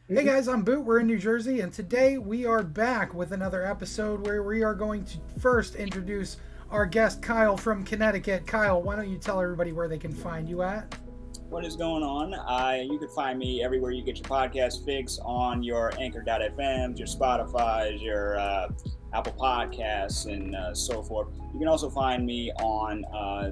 Hey guys, I'm Boot. We're in New Jersey, and today we are back with another episode where we are going to first introduce our guest Kyle from Connecticut. Kyle, why don't you tell everybody where they can find you at? What is going on? You can find me everywhere you get your podcast fix on your Anchor.fm, your Spotify's, your Apple Podcasts, and so forth. You can also find me on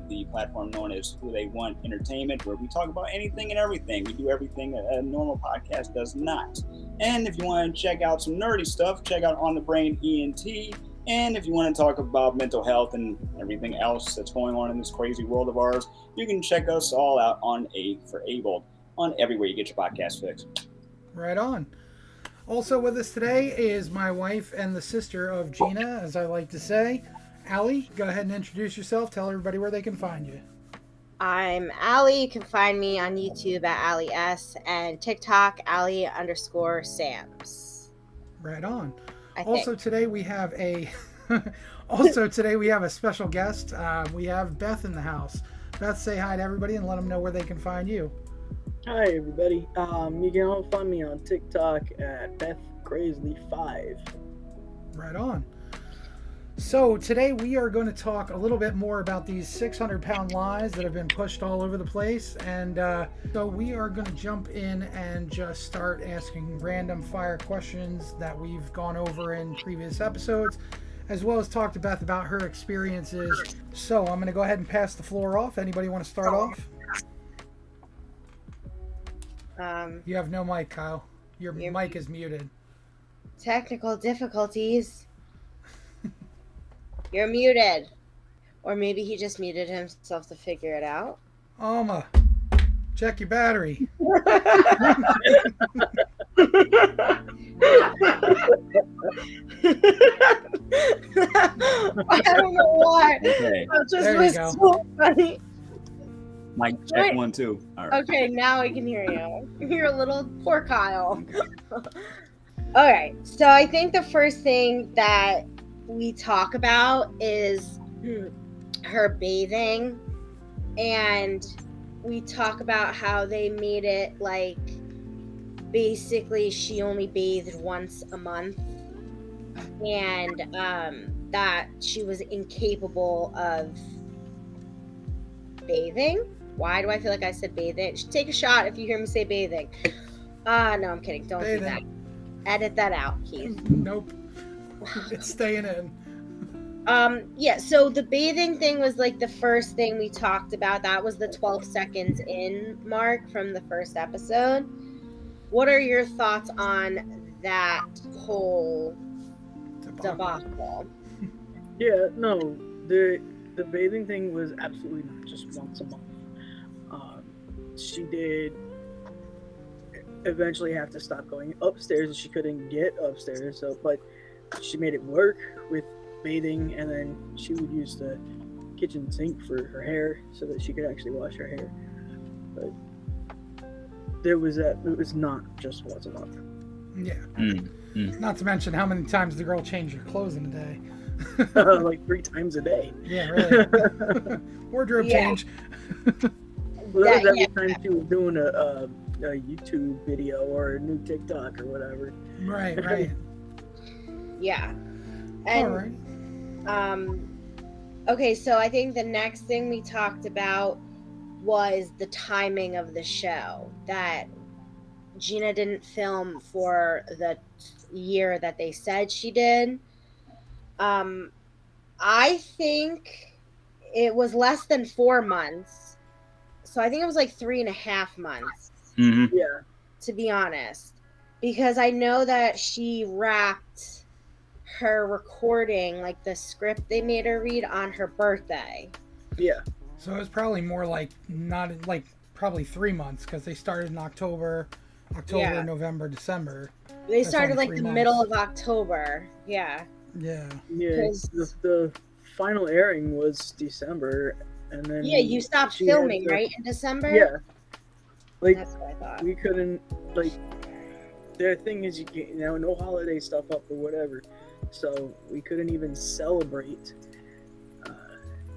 the platform known as Who They Want Entertainment, where we talk about anything and everything. We do everything a normal podcast does not. And if you want to check out some nerdy stuff, check out On the Brain ENT. And if you want to talk about mental health and everything else that's going on in this crazy world of ours, you can check us all out on A for Able on everywhere you get your podcast fix. Right on. Also with us today is my wife and the sister of Gina, as I like to say. Allie, go ahead and introduce yourself. Tell everybody where they can find you. I'm Allie. You can find me on YouTube at Allie S and TikTok Allie_Sams. Right on. I Also think. today we have a also today we have a special guest. We have Beth in the house. Beth, say hi to everybody and let them know where they can find you. Hi everybody. You can all find me on TikTok at BethCrazily5. Right on. So today we are going to talk a little bit more about these 600-pound lies that have been pushed all over the place, and so we are going to jump in and just start asking random fire questions that we've gone over in previous episodes, as well as talk to Beth about her experiences. So I'm going to go ahead and pass the floor off. Anybody want to start off? You have no mic, Kyle. Your mic is muted. Technical difficulties. You're muted. Or maybe he just muted himself to figure it out. Alma, check your battery. I don't know why. Okay. That just There you was go. so funny. Mic check 1, 2. All right. Okay, now I can hear you. You're a little poor Kyle. All right, so I think the first thing that we talk about is her bathing, and we talk about how they made it like basically she only bathed once a month, and that she was incapable of bathing. Why do I feel like I said bathing? Take a shot if you hear me say bathing. No, I'm kidding. Don't do that. Edit that out, Keith. Nope. It's staying in. Yeah, so the bathing thing was like the first thing we talked about. That was the 12 seconds in mark from the first episode. What are your thoughts on that whole debacle? Yeah, no, the bathing thing was absolutely not just once a month. She did eventually have to stop going upstairs, and she couldn't get upstairs. So, but she made it work with bathing, and then she would use the kitchen sink for her hair so that she could actually wash her hair. But it was not just once a month. Yeah. Not to mention how many times the girl changed her clothes in a day. Like 3 times a day. Yeah, really. Wardrobe change. Well, that was every time she was doing a YouTube video or a new TikTok or whatever. Right. Yeah. And, all right. Okay, so I think the next thing we talked about was the timing of the show, that Gina didn't film for the year that they said she did. I think it was less than 4 months. So I think it was like 3.5 months. Mm-hmm. Yeah. To be honest, because I know that she wrapped her recording, like the script they made her read, on her birthday. Yeah. So it was probably more like probably 3 months, because they started in October, November, December. They started like the middle of October. Yeah. Yeah. Yeah. The final airing was December, and then you stopped filming right in December. Yeah. Like, that's what I thought. We couldn't, like, the thing is, you can't, no holiday stuff up or whatever, so we couldn't even celebrate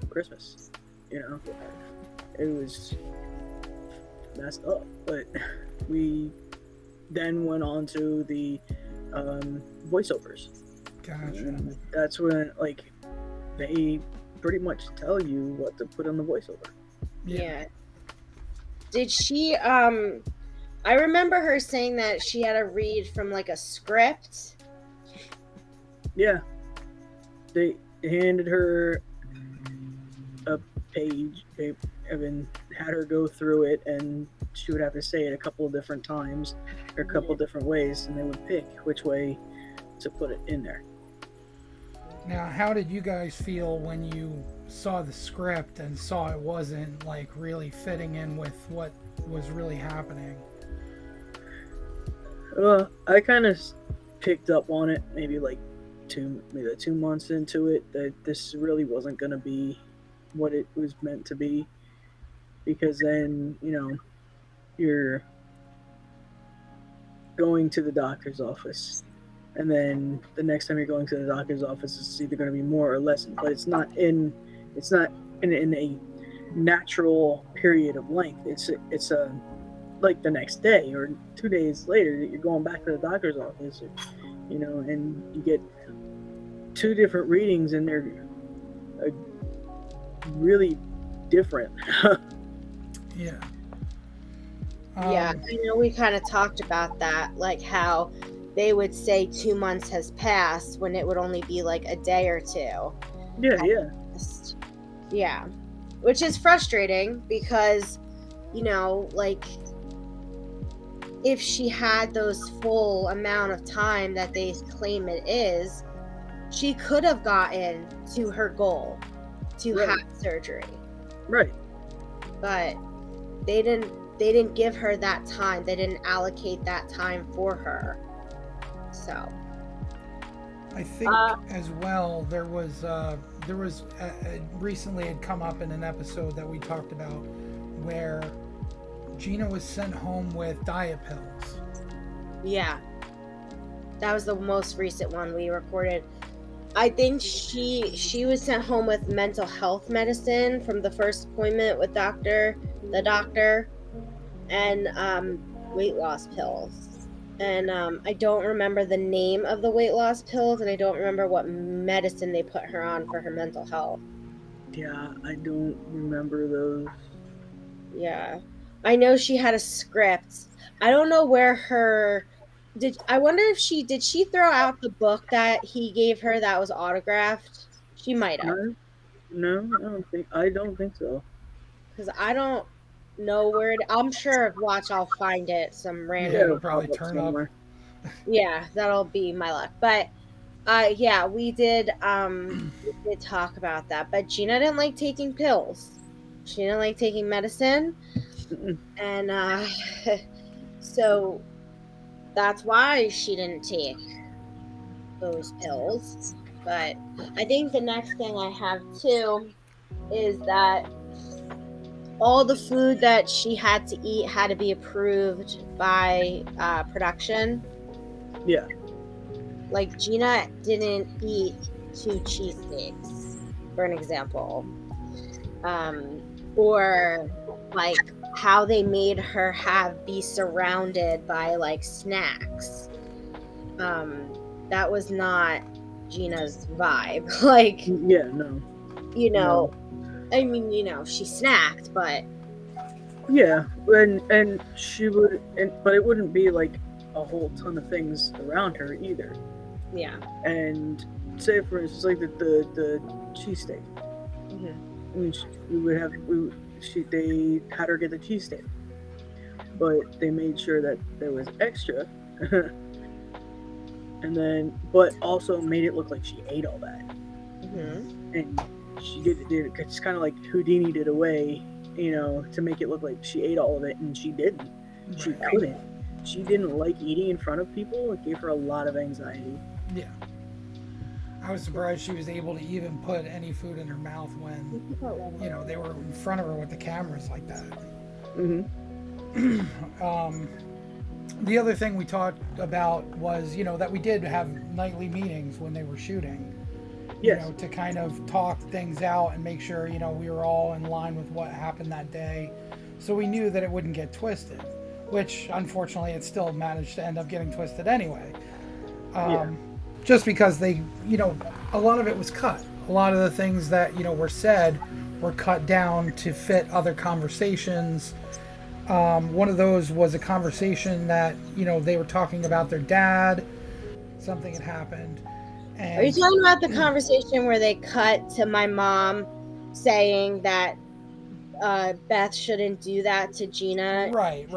Christmas. It was messed up, but we then went on to the voiceovers. Gotcha. And that's when, like, they pretty much tell you what to put on the voiceover. Yeah. Did she I remember her saying that she had to read from like a script. Yeah. They handed her a page, and then had her go through it, and she would have to say it a couple of different times or a couple of different ways, and they would pick which way to put it in there. Now, how did you guys feel when you saw the script and saw it wasn't like really fitting in with what was really happening? Well, I kind of picked up on it maybe 2 months into it, that this really wasn't going to be what it was meant to be, because then, you're going to the doctor's office, and then the next time you're going to the doctor's office, it's either going to be more or less, but it's not in a natural period of length. It's like the next day or 2 days later that you're going back to the doctor's office, and you get 2 different readings, and they're really different. Yeah. Yeah, I know we kind of talked about that, like how they would say 2 months has passed when it would only be like a day or two. Yeah. Yeah. Which is frustrating because, like if she had those full amount of time that they claim it is, she could have gotten to her goal to have surgery. Right. But they didn't give her that time. They didn't allocate that time for her. So I think as well there was recently had come up in an episode that we talked about where Gina was sent home with diet pills. yeah, that was the most recent one we recorded. I think she was sent home with mental health medicine from the first appointment with the doctor, and weight loss pills. And I don't remember the name of the weight loss pills, and I don't remember what medicine they put her on for her mental health. Yeah, I don't remember those. Yeah, I know she had a script. I don't know where I wonder if she throw out the book that he gave her that was autographed? She might have. No, I don't think so. Because I don't know where I'm sure, watch, I'll find it some Yeah, random. it'll probably turn up. Yeah, that'll be my luck. But yeah, we did talk about that. But Gina didn't like taking pills. She didn't like taking medicine. Mm-mm. And so that's why she didn't take those pills. But I think the next thing I have too is that all the food that she had to eat had to be approved by production. Yeah. Like Gina didn't eat 2 cheesesteaks, for an example. Or like how they made her be surrounded by like snacks. That was not Gina's vibe. Like, Yeah, no. No. I mean, she snacked, but Yeah, and she would, but it wouldn't be like a whole ton of things around her either. yeah. And say for instance, like the cheesesteak. Mm-hmm. I mean, they had her get the cheesesteak, but they made sure that there was extra, and then but also made it look like she ate all that. Mm-hmm. And she did it. It's kind of like Houdini did away, to make it look like she ate all of it, and she didn't. She couldn't. She didn't like eating in front of people. It gave her a lot of anxiety. Yeah. I was surprised she was able to even put any food in her mouth when, they were in front of her with the cameras like that. Mm-hmm. The other thing we talked about was, that we did have nightly meetings when they were shooting. Yes. To kind of talk things out and make sure, we were all in line with what happened that day. So we knew that it wouldn't get twisted. which unfortunately it still managed to end up getting twisted anyway. Yeah. Just because they, a lot of it was cut. A lot of the things that, were said were cut down to fit other conversations. One of those was a conversation that, they were talking about their dad. Something had happened. And Are you talking about the conversation where they cut to my mom saying that Beth shouldn't do that to Gina? Right.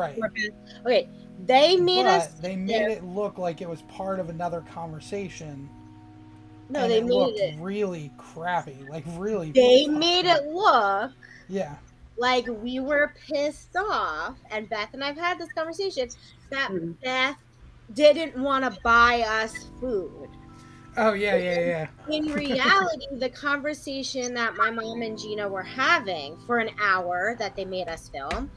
Okay, they made They made it look like it was part of another conversation. No, and they it made looked it. really crappy. Like, really. They made it look Yeah. like we were pissed off, and Beth and I've had this conversation, that Beth didn't want to buy us food. Oh, yeah. In reality, the conversation that my mom and Gina were having for an hour that they made us film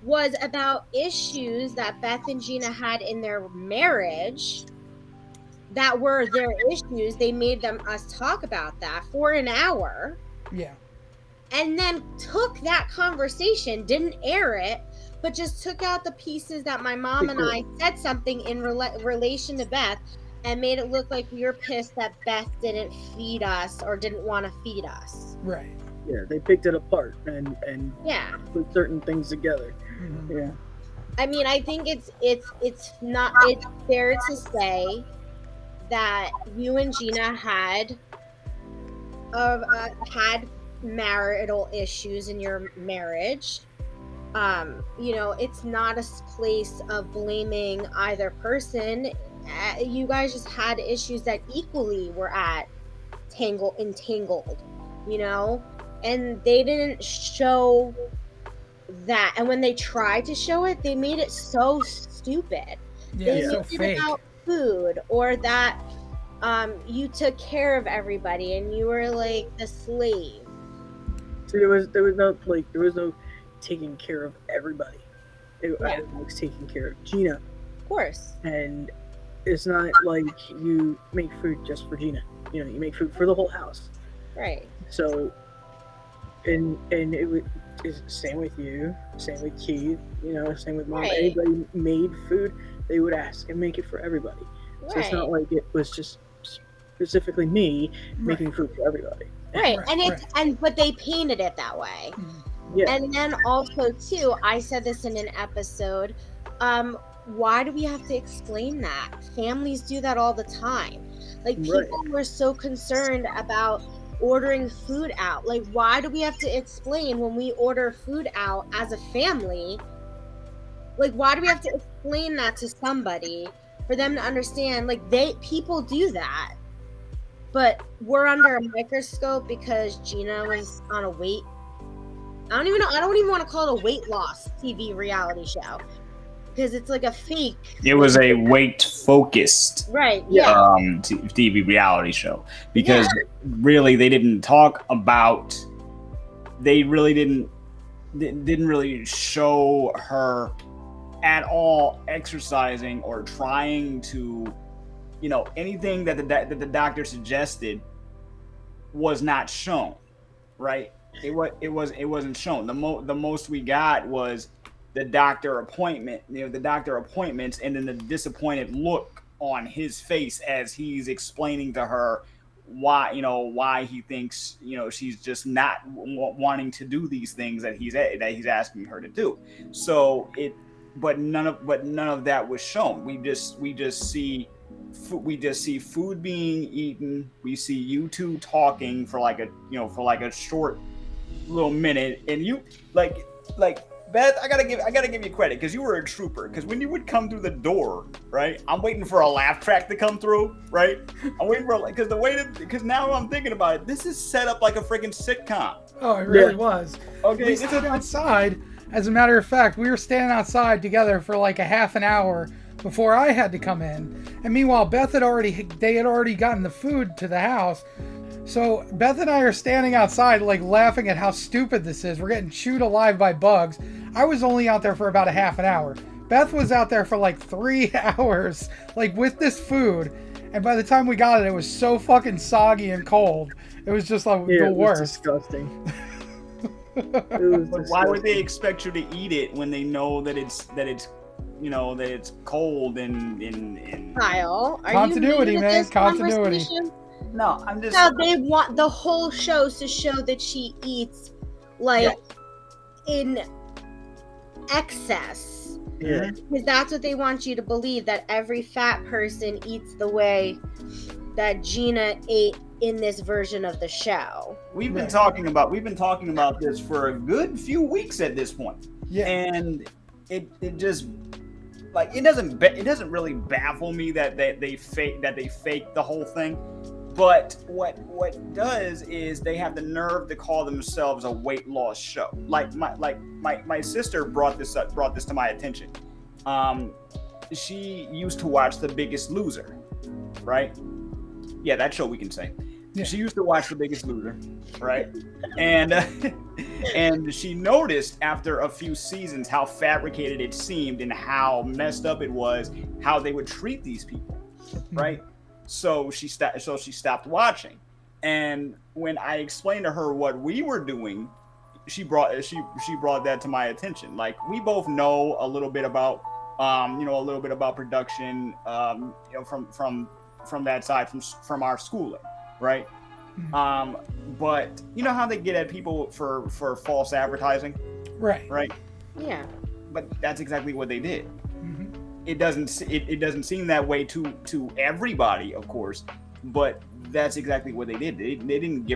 was about issues that Beth and Gina had in their marriage that were their issues. They made us talk about that for an hour. Yeah. And then took that conversation, didn't air it, but just took out the pieces that my mom and I said something in relation to Beth, and made it look like we were pissed that Beth didn't feed us or didn't want to feed us. Right. Yeah, they picked it apart and put certain things together. Mm-hmm. Yeah. I mean, I think it's fair to say that you and Gina had marital issues in your marriage. It's not a place of blaming either person. You guys just had issues that equally were entangled, and they didn't show that. And when they tried to show it, they made it so stupid. Yeah, They so made it fake. about food, or that you took care of everybody and you were like the slave. See, there was no taking care of everybody. I was taking care of Gina. Of course. And it's not like you make food just for Gina. You make food for the whole house. Right. So, and it's same with you, same with Keith, same with Mom. Right. Anybody made food, they would ask and make it for everybody. So it's not like it was just specifically me making food for everybody. Right. But they painted it that way. Yeah. And then also too, I said this in an episode, why do we have to explain that? Families do that all the time. Like, people were so concerned about ordering food out. Like, why do we have to explain when we order food out as a family? Like, why do we have to explain that to somebody for them to understand? Like, people do that, but we're under a microscope because Gina was on a weight. I don't even want to call it a weight loss TV reality show, because it's like a fake. It was a weight-focused TV reality show, because really they didn't talk about. They really didn't really show her at all exercising or trying to, anything that the doctor suggested was not shown, right? It wasn't shown. The most we got was the doctor appointment, the doctor appointments, and then the disappointed look on his face as he's explaining to her why he thinks she's just not wanting to do these things that he's asking her to do. So but none of that was shown. We just see food being eaten. We see you two talking for like a short little minute, and you like Beth, I gotta give you credit, because you were a trooper. Because when you would come through the door, right? I'm waiting for a laugh track to come through, right? I'm waiting for because now I'm thinking about it, this is set up like a freaking sitcom. Oh, it really was. Okay, we stood outside. As a matter of fact, we were standing outside together for like a half an hour before I had to come in. And meanwhile, they had already gotten the food to the house. So Beth and I are standing outside, like, laughing at how stupid this is. We're getting chewed alive by bugs. I was only out there for about a half an hour. Beth was out there for like 3 hours, like, with this food. And by the time we got it, it was so fucking soggy and cold. It was just like the worst. Disgusting. But why would they expect you to eat it when they know that it's that it's cold in Kyle, are Continuity, you new to man, this continuity. conversation? No, I'm just Now they want the whole show to show that she eats like in excess. Yeah. Because that's what they want you to believe, that every fat person eats the way that Gina ate in this version of the show. we've been Right. talking about this for a good few weeks at this point. Yeah. And it just like it doesn't really baffle me that they fake the whole thing. But what does is they have the nerve to call themselves a weight loss show. Like my sister brought this to my attention. She used to watch The Biggest Loser, right? Yeah, that show we can say. Yeah. She used to watch The Biggest Loser, right? And and she noticed after a few seasons how fabricated it seemed and how messed up it was, how they would treat these people, right? So she stopped watching. And when I explained to her what we were doing, she brought that to my attention. Like, we both know a little bit about production, from that side, from our schooling, right? But you know how they get at people for false advertising, Right. Yeah. but that's exactly what they did. Mhm. It doesn't seem that way to everybody, of course, but that's exactly what they did. They didn't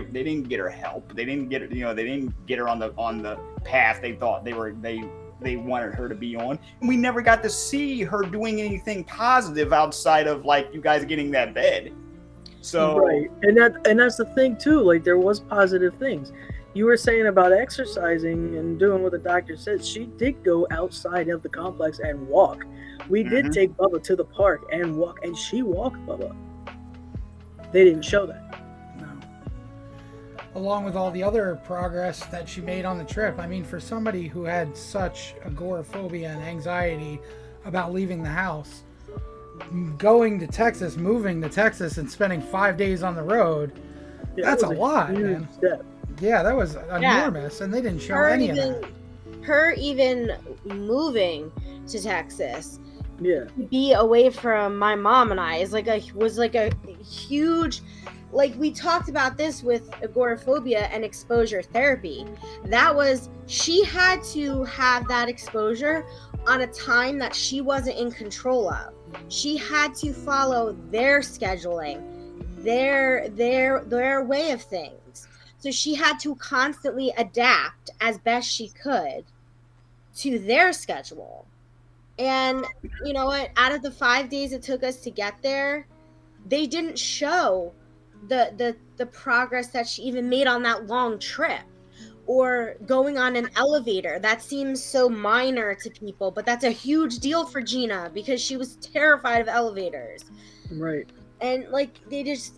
get her help. They didn't get her on the path they thought they wanted her to be on. And we never got to see her doing anything positive outside of, like, you guys getting that bed. So Right, and that's the thing too. Like, there was positive things. You were saying about exercising and doing what the doctor said. She did go outside of the complex and walk. We did take Bubba to the park and walk, and she walked Bubba. They didn't show that. No. Along with all the other progress that she made on the trip. I mean, for somebody who had such agoraphobia and anxiety about leaving the house, moving to Texas and spending 5 days on the road, Yeah, that's a that was lot, huge man. step. Yeah, that was enormous, and they didn't show any of that. Her even moving to Texas, Yeah, to be away from my mom and I, was like a huge, like, we talked about this with agoraphobia and exposure therapy. She had to have that exposure on a time that she wasn't in control of. She had to follow their scheduling, their way of things. So she had to constantly adapt as best she could to their schedule. And you know what? Out of the 5 days it took us to get there, they didn't show the progress that she even made on that long trip, or going on an elevator. That seems so minor to people, but that's a huge deal for Gina because she was terrified of elevators. right. And they just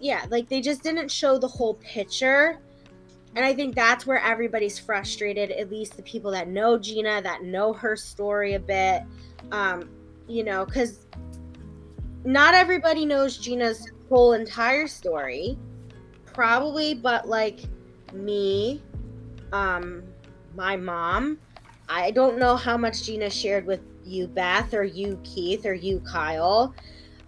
didn't show the whole picture. And I think that's where everybody's frustrated, at least the people that know Gina, that know her story a bit. Because not everybody knows Gina's whole entire story, probably, but like me, my mom, I don't know how much Gina shared with you, Beth, or you, Keith, or you, Kyle.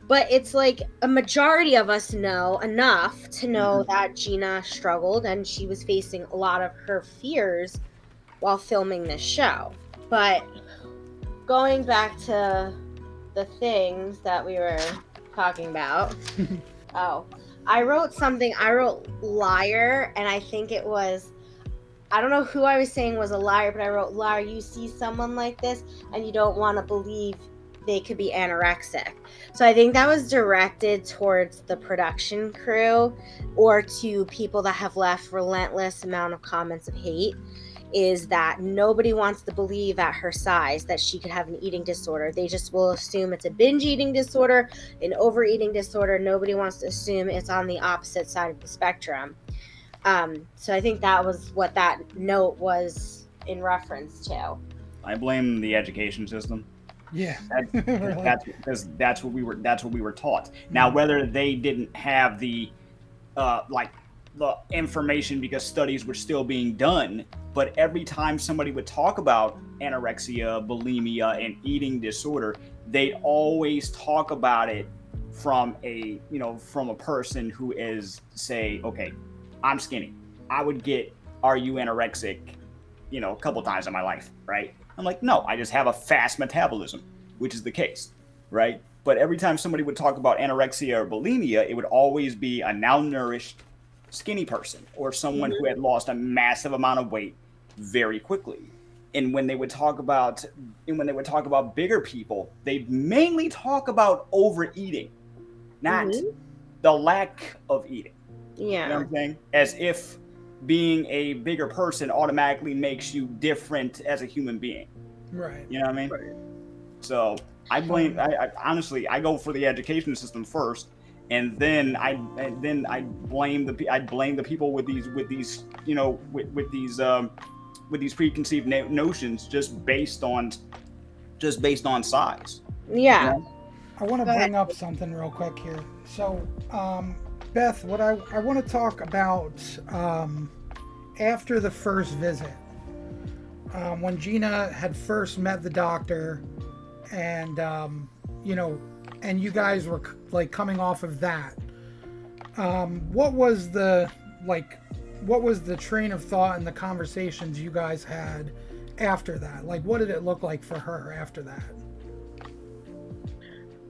But it's like a majority of us know enough to know that Gina struggled and she was facing a lot of her fears while filming this show. But going back to the things that we were talking about. I wrote liar, and I think it was, I don't know who I was saying was a liar, but I wrote liar. You see someone like this and you don't want to believe they could be anorexic. So I think that was directed towards the production crew or to people that have left relentless amount of comments of hate, is that nobody wants to believe at her size that she could have an eating disorder. They just will assume it's a binge eating disorder, an overeating disorder. Nobody wants to assume it's on the opposite side of the spectrum. So I think that was what that note was in reference to. I blame the education system. Yeah. That's what we were taught. Now, whether they didn't have the the information because studies were still being done. But every time somebody would talk about anorexia, bulimia, and eating disorder, they'd always talk about it from a person who is, say, okay, I'm skinny. I would get, are you anorexic, a couple times in my life, right? I'm like, no, I just have a fast metabolism, which is the case, right? But every time somebody would talk about anorexia or bulimia, it would always be a malnourished, skinny person or someone who had lost a massive amount of weight very quickly. And when they would talk about bigger people, they'd mainly talk about overeating, not the lack of eating. Yeah. You know what I'm saying? As if being a bigger person automatically makes you different as a human being. Right. You know what I mean? Right. So I honestly, I go for the education system first, and then I blame the people with these preconceived notions just based on size. Yeah. You know? I want to bring up something real quick here. So, Beth, what I want to talk about after the first visit, when Gina had first met the doctor, and and you guys were like coming off of that. What was the train of thought and the conversations you guys had after that? Like, what did it look like for her after that?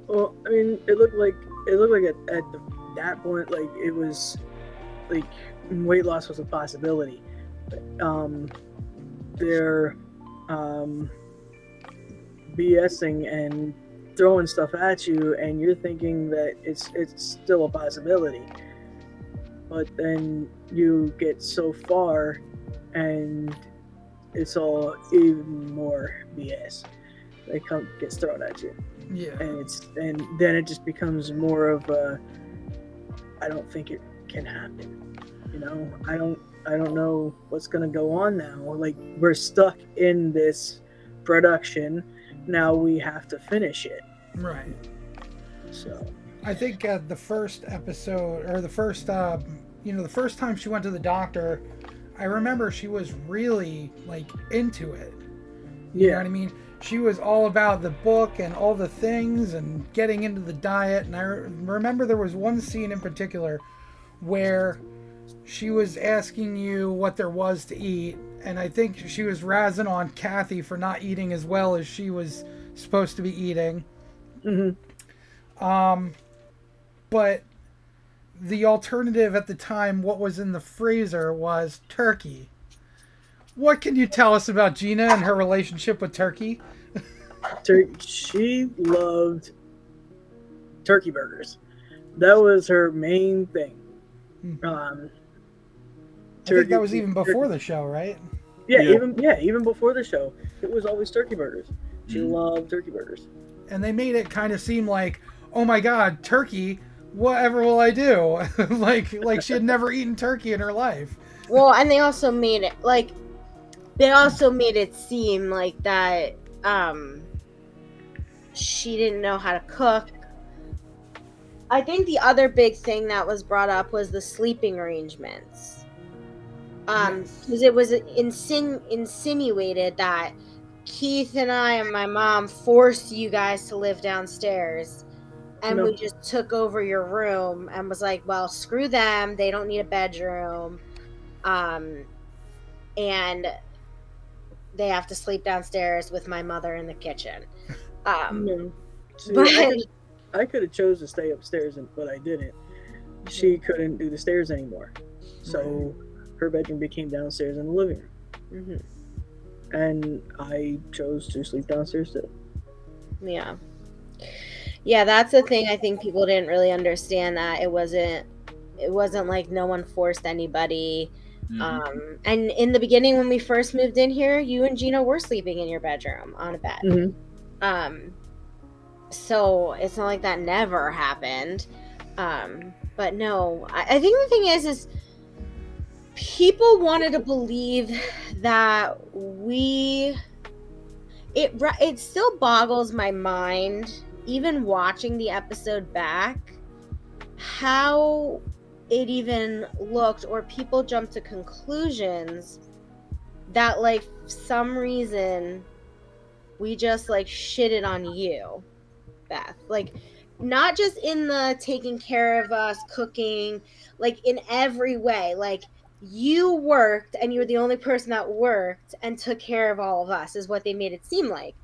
Well, I mean, it looked like at that point, like it was like weight loss was a possibility. They're BSing and throwing stuff at you, and you're thinking that it's still a possibility. But then you get so far, and it's all even more BS. Gets thrown at you. Yeah. And then it just becomes more of a, I don't think it can happen. I don't know what's gonna go on now. Like, we're stuck in this production. Now we have to finish it. Right. So I think the first episode, or the first time she went to the doctor, I remember she was really like into it. You know what I mean? She was all about the book and all the things and getting into the diet. And I remember there was one scene in particular where she was asking you what there was to eat. And I think she was razzing on Kathy for not eating as well as she was supposed to be eating. But the alternative at the time, what was in the freezer, was turkey. What can you tell us about Gina and her relationship with turkey? She loved turkey burgers. That was her main thing. I think that was even before the show, right? Yeah, even before the show, it was always turkey burgers. She loved turkey burgers. And they made it kind of seem like, oh my God, turkey, whatever will I do? like she had never eaten turkey in her life. Well, and they also made it seem like that she didn't know how to cook. I think the other big thing that was brought up was the sleeping arrangements. Because it was insinuated that Keith and I and my mom forced you guys to live downstairs, and we just took over your room and was like, well, screw them, they don't need a bedroom, and they have to sleep downstairs with my mother in the kitchen. See, but I could have chose to stay upstairs, but I didn't. She couldn't do the stairs anymore, so her bedroom became downstairs in the living room. And I chose to sleep downstairs too. Yeah, that's the thing. I think people didn't really understand that it wasn't like no one forced anybody. And in the beginning, when we first moved in here, you and Gina were sleeping in your bedroom on a bed. So it's not like that never happened. But no, I think the thing is people wanted to believe that it still boggles my mind, even watching the episode back, how it even looked, or people jumped to conclusions that, like, for some reason we just like shitted on you, Beth. Like, not just in the taking care of us, cooking, like in every way. Like, you worked and you were the only person that worked and took care of all of us, is what they made it seem like.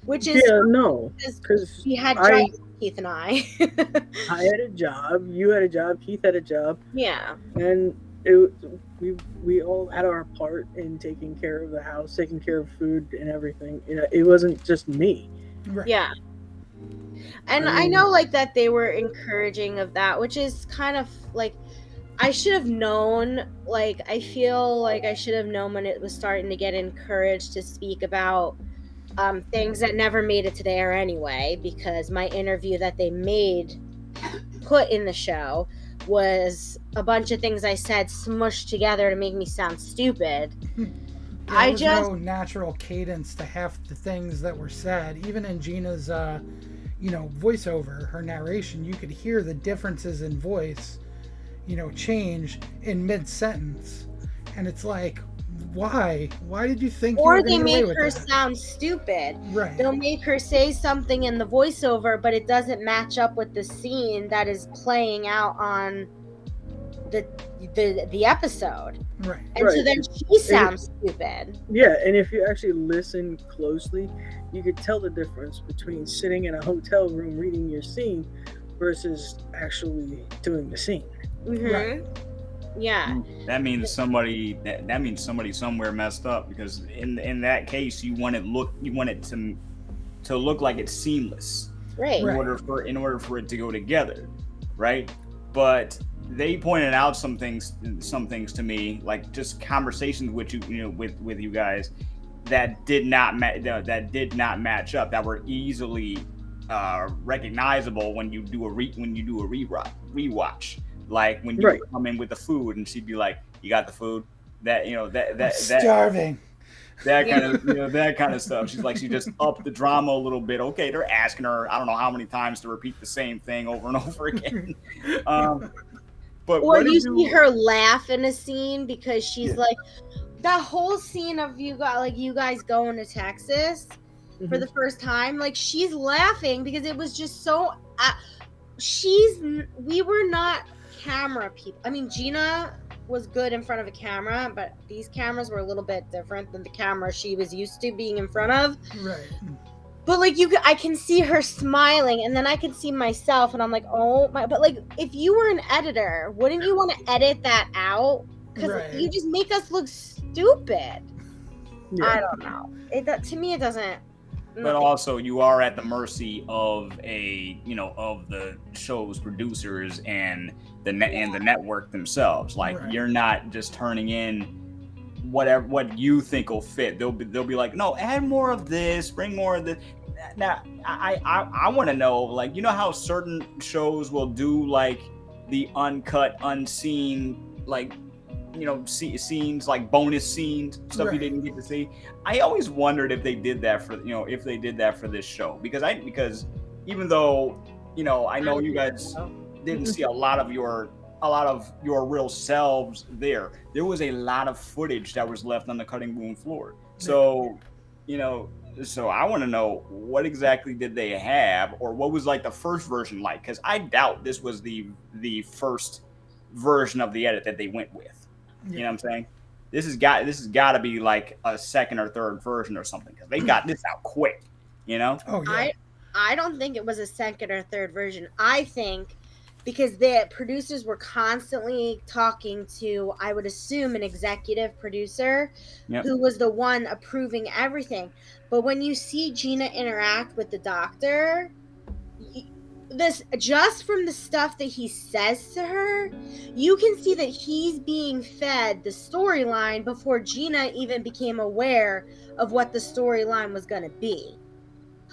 Which is Yeah, no, because because we had I jobs, Keith and I. I had a job, you had a job, Keith had a job, Yeah. and it we all had our part in taking care of the house, taking care of food and everything. It wasn't just me. Right. Yeah. And I know, like, that they were encouraging of that, which is kind of like, I should have known. Like, I feel like I should have known when it was starting to get encouraged to speak about things that never made it to the air anyway, because my interview that they put in the show was a bunch of things I said smushed together to make me sound stupid. There was no natural cadence to half the things that were said. Even in Gina's, voiceover, her narration, you could hear the differences in voice, change in mid-sentence. And it's like, why? Why did you think you were Or going they to get away make with her that? sound stupid. Right. They'll make her say something in the voiceover, but it doesn't match up with the scene that is playing out on the episode. Right. And so then she sounds stupid. Yeah, and if you actually listen closely, you could tell the difference between sitting in a hotel room reading your scene versus actually doing the scene. Mm-hmm. Right. Yeah. That means somebody somewhere messed up, because in that case you want it to look like it's seamless. Right. In order for it to go together, right? But they pointed out some things to me, like just conversations with with you guys that did not match up, that were easily recognizable when you do a rewatch. Like when you come in with the food and she'd be like, "You got the food?" I'm starving. That kind of that kind of stuff. She's like, she just upped the drama a little bit. Okay, they're asking her, I don't know how many times, to repeat the same thing over and over again. But or you see her laugh in a scene because she's like, that whole scene of you guys going to Texas for the first time, like, she's laughing because it was just so we were not camera people. I mean, Gina was good in front of a camera, but these cameras were a little bit different than the camera she was used to being in front of. Right. But like, I can see her smiling, and then I can see myself, and I'm like, oh my! But like, if you were an editor, wouldn't you want to edit that out? Because you just make us look stupid. Yeah. I don't know. To me, it doesn't. But also, you are at the mercy of of the show's producers and the network themselves. Like, you're not just turning in what you think will fit. They'll be like, no, add more of this, bring more of this. Now, I want to know, like, how certain shows will do like the uncut, unseen, like, scenes, like bonus scenes, stuff you didn't get to see. I always wondered if they did that for this show, because even though I know you guys didn't see a lot of your real selves there was a lot of footage that was left on the cutting room floor. So so I want to know, what exactly did they have, or what was like the first version like, because I doubt this was the first version of the edit that they went with. You know what I'm saying? This has got to be like a second or third version or something, because they got this out quick. Oh yeah. I don't think it was a second or third version. I think because the producers were constantly talking to, I would assume, an executive producer who was the one approving everything. But when you see Gina interact with the doctor, this, just from the stuff that he says to her, you can see that he's being fed the storyline before Gina even became aware of what the storyline was going to be.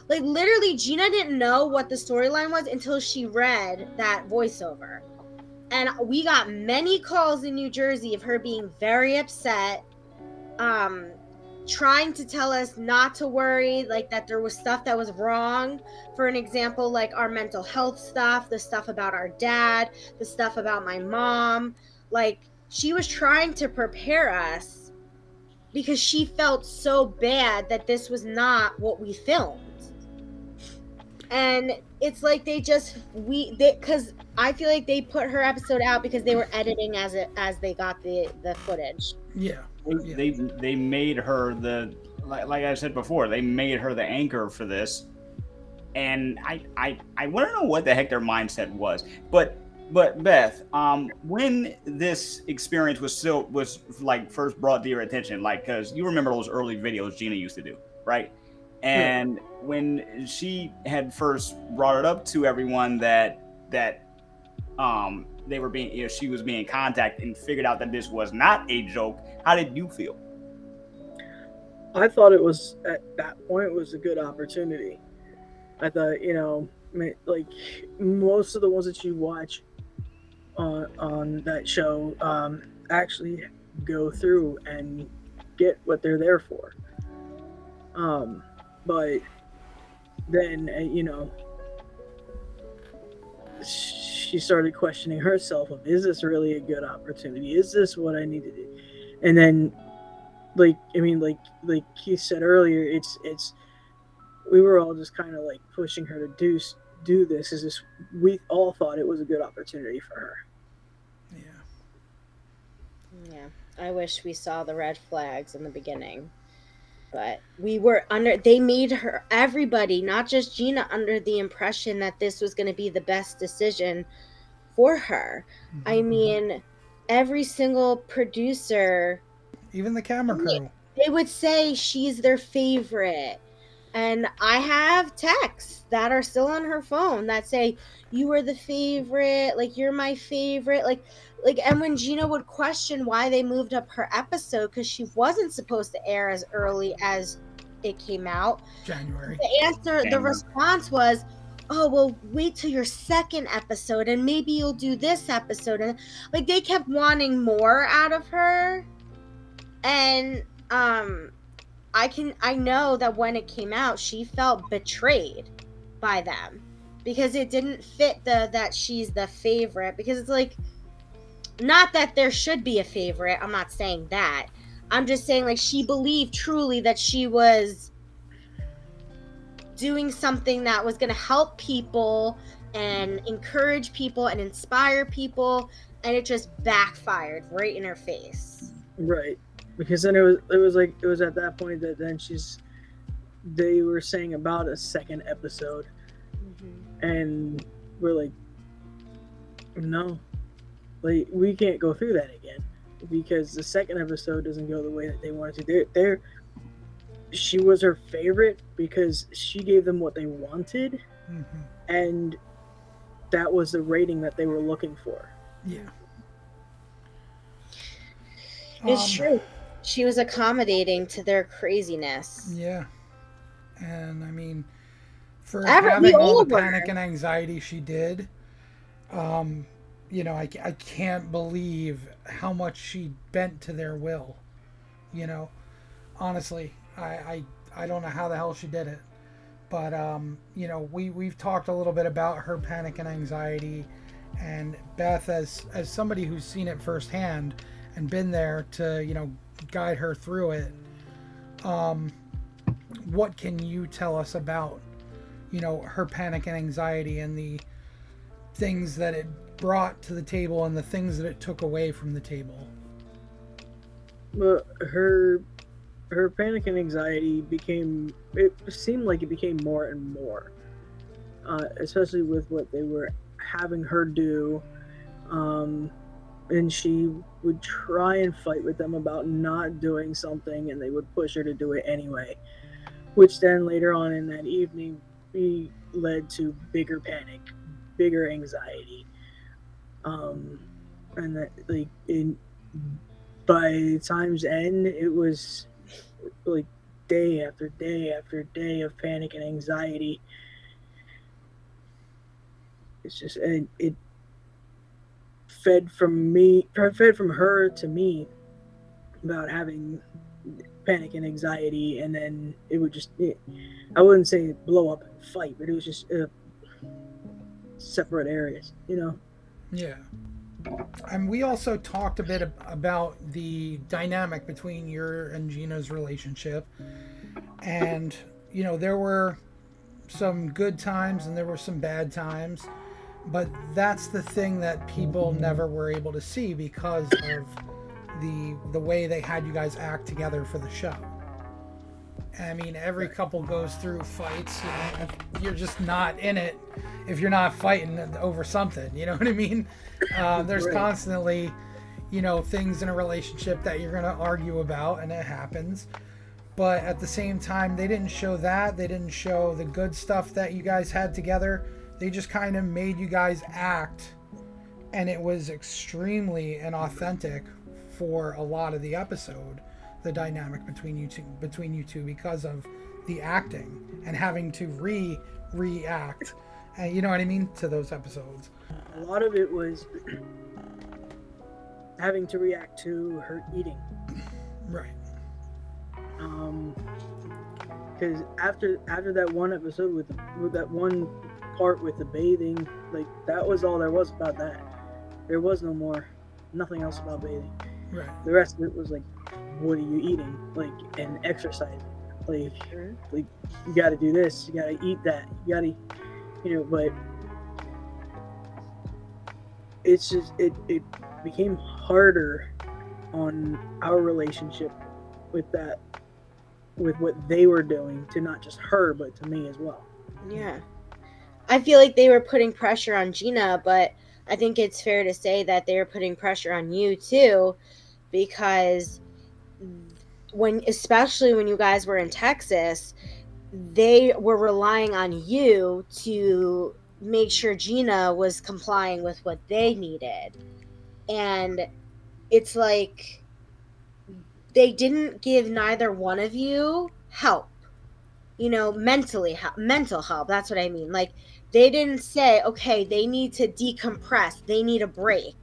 Like, literally, Gina didn't know what the storyline was until she read that voiceover. And we got many calls in New Jersey of her being very upset, trying to tell us not to worry, like that there was stuff that was wrong. For an example, like our mental health stuff, the stuff about our dad, the stuff about my mom. Like she was trying to prepare us because she felt so bad that this was not what we filmed. And it's like because I feel like they put her episode out because they were editing as they got the footage. Yeah. Yeah. They made her like I said before, they made her the anchor for this, and I want to know what the heck their mindset was. But Beth, when this experience was like first brought to your attention, like because you remember those early videos Gina used to do, right? And when she had first brought it up to everyone that they were being, she was being contacted and figured out that this was not a joke, how did you feel? I thought it was, at that point, was a good opportunity. I thought, like most of the ones that you watch on that show actually go through and get what they're there for. But then, she started questioning herself of, is this really a good opportunity? Is this what I need to do? And then, like Keith said earlier, it's we were all just kind of like pushing her to do this. Is this, we all thought it was a good opportunity for her. Yeah, I wish we saw the red flags in the beginning, but they made everybody, not just Gina, under the impression that this was going to be the best decision for her. Mm-hmm. I mean, every single producer, even the camera crew, they would say she's their favorite. And I have texts that are still on her phone that say, you are the favorite, like you're my favorite, like and when Gina would question why they moved up her episode because she wasn't supposed to air as early as it came out, January, the response was, oh, well, wait till your second episode and maybe you'll do this episode. And like they kept wanting more out of her. And I know that when it came out, she felt betrayed by them because it didn't fit that she's the favorite, because it's like, not that there should be a favorite. I'm not saying that. I'm just saying like she believed truly that she was doing something that was going to help people and encourage people and inspire people, and it just backfired right in her face. Right. Because then it was at that point that then they were saying about a second episode, and we're like, no, like we can't go through that again because the second episode doesn't go the way that they wanted to. She was her favorite because she gave them what they wanted, and that was the rating that they were looking for. Yeah, it's true. She was accommodating to their craziness. Yeah. And I mean, for having all the panic and anxiety she did, I can't believe how much she bent to their will. Honestly, I don't know how the hell she did it. But, we've talked a little bit about her panic and anxiety, and Beth, as somebody who's seen it firsthand and been there to, guide her through it. What can you tell us about, her panic and anxiety and the things that it brought to the table and the things that it took away from the table? Well, her panic and anxiety seemed like it became more and more, especially with what they were having her do. And she would try and fight with them about not doing something, and they would push her to do it anyway, which then later on in that evening led to bigger panic, bigger anxiety, and that by time's end it was like day after day after day of panic and anxiety. It's just, and it fed from her to me about having panic and anxiety, and then it would just, I wouldn't say blow up and fight, but it was just separate areas, you know? Yeah. And we also talked a bit about the dynamic between your and Gina's relationship. And, there were some good times and there were some bad times. But that's the thing that people never were able to see because of the way they had you guys act together for the show. I mean, every couple goes through fights. You're just not in it if you're not fighting over something. You know what I mean? There's Right. constantly, things in a relationship that you're going to argue about, and it happens. But at the same time, they didn't show that. They didn't show the good stuff that you guys had together. They just kind of made you guys act, and it was extremely inauthentic for a lot of the episode, the dynamic between you two because of the acting and having to react, and you know what I mean, to those episodes. A lot of it was having to react to her eating. Right. Because after that one episode with that one part with the bathing, like that was all there was about that. There was nothing else about bathing. Right. The rest of it was like, what are you eating? Like, and exercising. Like you got to do this, you got to eat that, you got to, but it's just it became harder on our relationship with what they were doing to not just her but to me as well. Yeah. I feel like they were putting pressure on Gina, but I think it's fair to say that they were putting pressure on you too, because especially when you guys were in Texas, they were relying on you to make sure Gina was complying with what they needed. And it's like they didn't give neither one of you help, mental help. That's what I mean. Like, they didn't say, okay, they need to decompress, they need a break.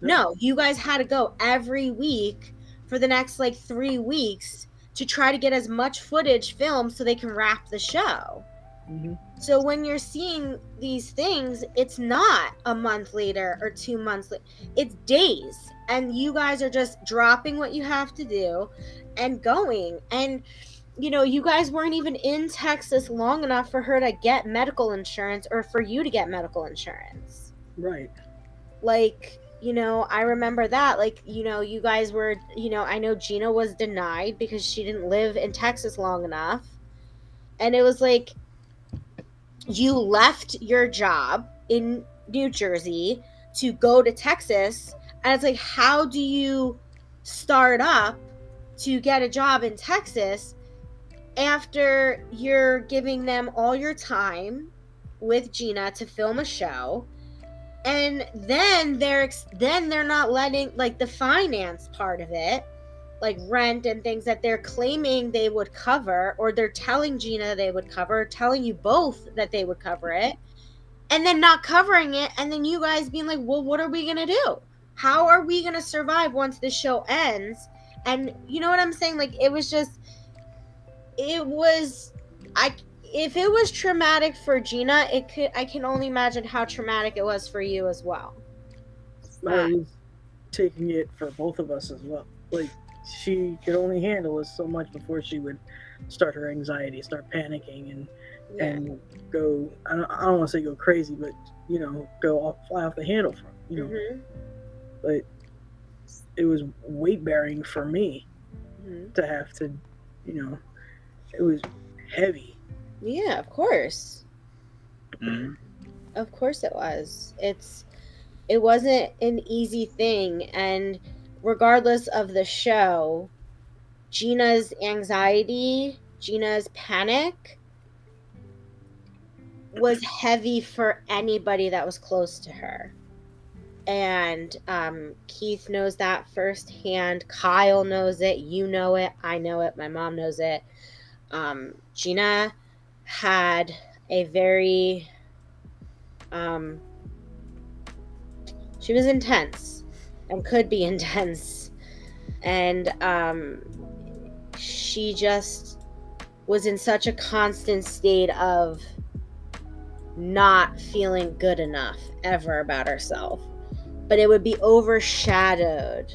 No, you guys had to go every week for the next 3 weeks to try to get as much footage filmed so they can wrap the show. Mm-hmm. So when you're seeing these things, it's not a month later or 2 months later, it's days, and you guys are just dropping what you have to do and going. And you guys weren't even in Texas long enough for her to get medical insurance or for you to get medical insurance. Right. I remember that. You guys were, I know Gina was denied because she didn't live in Texas long enough. And it was like, you left your job in New Jersey to go to Texas. And it's like, how do you start up to get a job in Texas after you're giving them all your time with Gina to film a show, and then they're not letting, the finance part of it, like rent and things that they're claiming they would cover, or they're telling Gina they would cover, telling you both that they would cover it, and then not covering it, and then you guys being like, well, what are we gonna do? How are we gonna survive once the show ends? And you know what I'm saying? If it was traumatic for Gina, I can only imagine how traumatic it was for you as well. I was taking it for both of us as well. Like, she could only handle us so much before she would start her anxiety, start panicking, and go. I don't want to say go crazy, but fly off the handle from. Mm-hmm. But it was weight bearing for me to have to. It was heavy. Yeah, of course. Mm-hmm. Of course it was. It wasn't an easy thing, and regardless of the show, Gina's anxiety, Gina's panic was heavy for anybody that was close to her. And Keith knows that firsthand. Kyle knows it. You know it. I know it. My mom knows it. Gina had a very she was intense and could be intense, and she just was in such a constant state of not feeling good enough ever about herself. But it would be overshadowed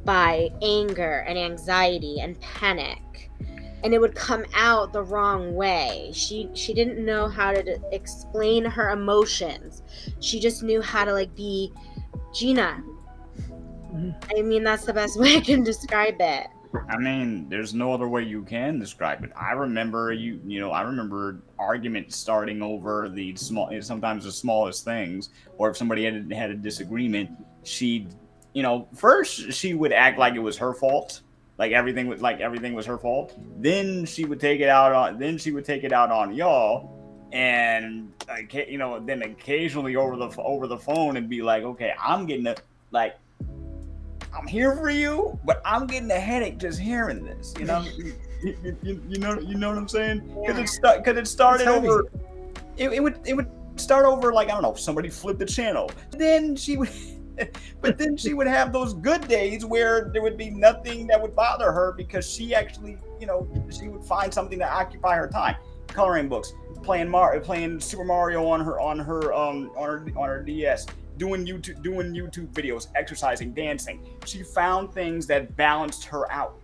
by anger and anxiety and panic. And it would come out the wrong way. She didn't know how to explain her emotions. She just knew how to like be Gina. I mean, that's the best way I can describe it. I mean, there's no other way you can describe it. I remember I remember arguments starting over sometimes the smallest things, or if somebody had a disagreement, first she would act like it was her fault, like everything was her fault. Then she would take it out on y'all, and then occasionally over the phone and be like, okay, I'm here for you, but I'm getting a headache just hearing this. You know what I'm saying? Because it started over. It would start over like, I don't know, somebody flipped the channel. Then she would have those good days where there would be nothing that would bother her because she actually, she would find something to occupy her time. Coloring books, playing Super Mario on her DS. Doing YouTube videos, exercising, dancing. She found things that balanced her out.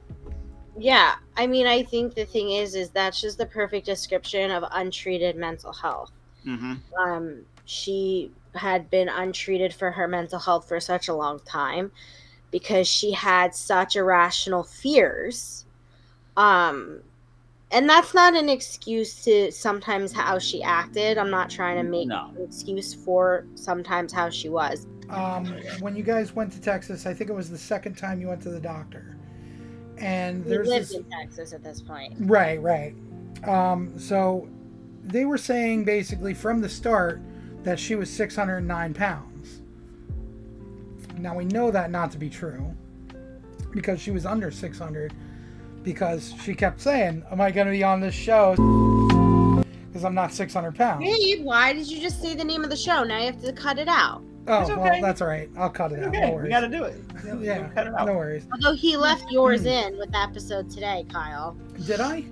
Yeah, I mean, I think the thing is that's just the perfect description of untreated mental health. Mm-hmm. She had been untreated for her mental health for such a long time because she had such irrational fears. And that's not an excuse to sometimes how she acted. I'm not trying to make an excuse for sometimes how she was. When you guys went to Texas, I think it was the second time you went to the doctor. And We lived in Texas at this point. Right. So they were saying basically from the start that she was 609 pounds. Now we know that not to be true because she was under 600. Because she kept saying, am I going to be on this show? Because I'm not 600 pounds. Babe, why did you just say the name of the show? Now you have to cut it out. Oh, well, that's all right. I'll cut it out. No worries. We got to do it. Yeah, cut it out. No worries. Although he left yours in with the episode today, Kyle. Did I?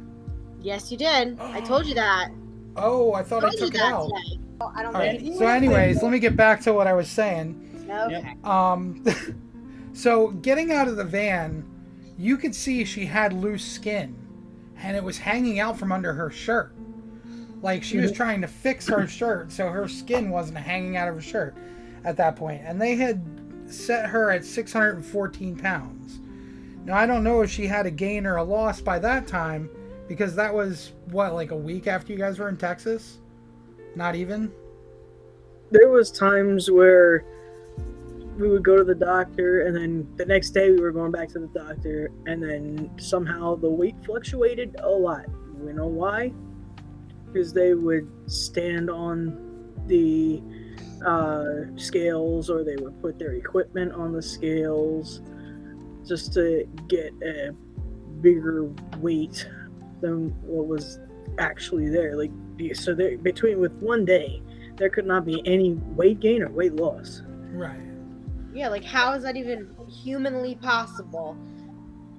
Yes, you did. I told you that. Oh, I thought I took it out. Oh, I don't all right. So anyways, let me get back to what I was saying. Okay. So getting out of the van, you could see she had loose skin, and it was hanging out from under her shirt. Like she was trying to fix her shirt so her skin wasn't hanging out of her shirt at that point. And they had set her at 614 pounds. Now, I don't know if she had a gain or a loss by that time, because that was, like a week after you guys were in Texas? Not even? There was times where we would go to the doctor, and then the next day we were going back to the doctor, and then somehow the weight fluctuated a lot. You know why? Because they would stand on the scales, or they would put their equipment on the scales just to get a bigger weight than what was actually there. Like, so with one day, there could not be any weight gain or weight loss. Right. Yeah, like how is that even humanly possible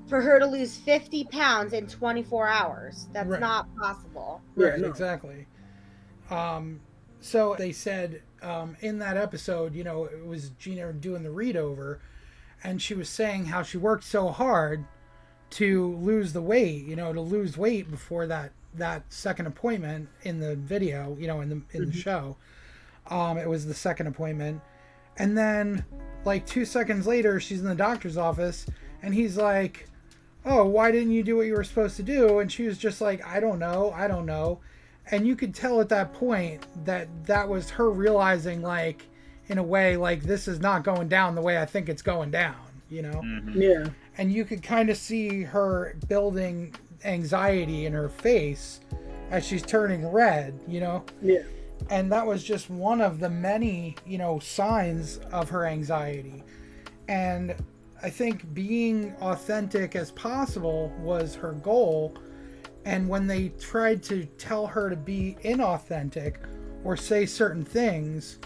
for her to lose 50 pounds in 24 hours? That's not possible. Right, exactly. So they said in that episode, it was Gina doing the read over, and she was saying how she worked so hard to lose the weight, to lose weight before that second appointment in the video, in the show. It was the second appointment. And then, like 2 seconds later, she's in the doctor's office, and he's like, oh, why didn't you do what you were supposed to do? And she was just like, I don't know. And you could tell at that point that was her realizing, like, in a way, like, this is not going down the way I think it's going down, Mm-hmm. Yeah. And you could kind of see her building anxiety in her face as she's turning red, Yeah. And that was just one of the many, signs of her anxiety. And I think being authentic as possible was her goal. And when they tried to tell her to be inauthentic or say certain things,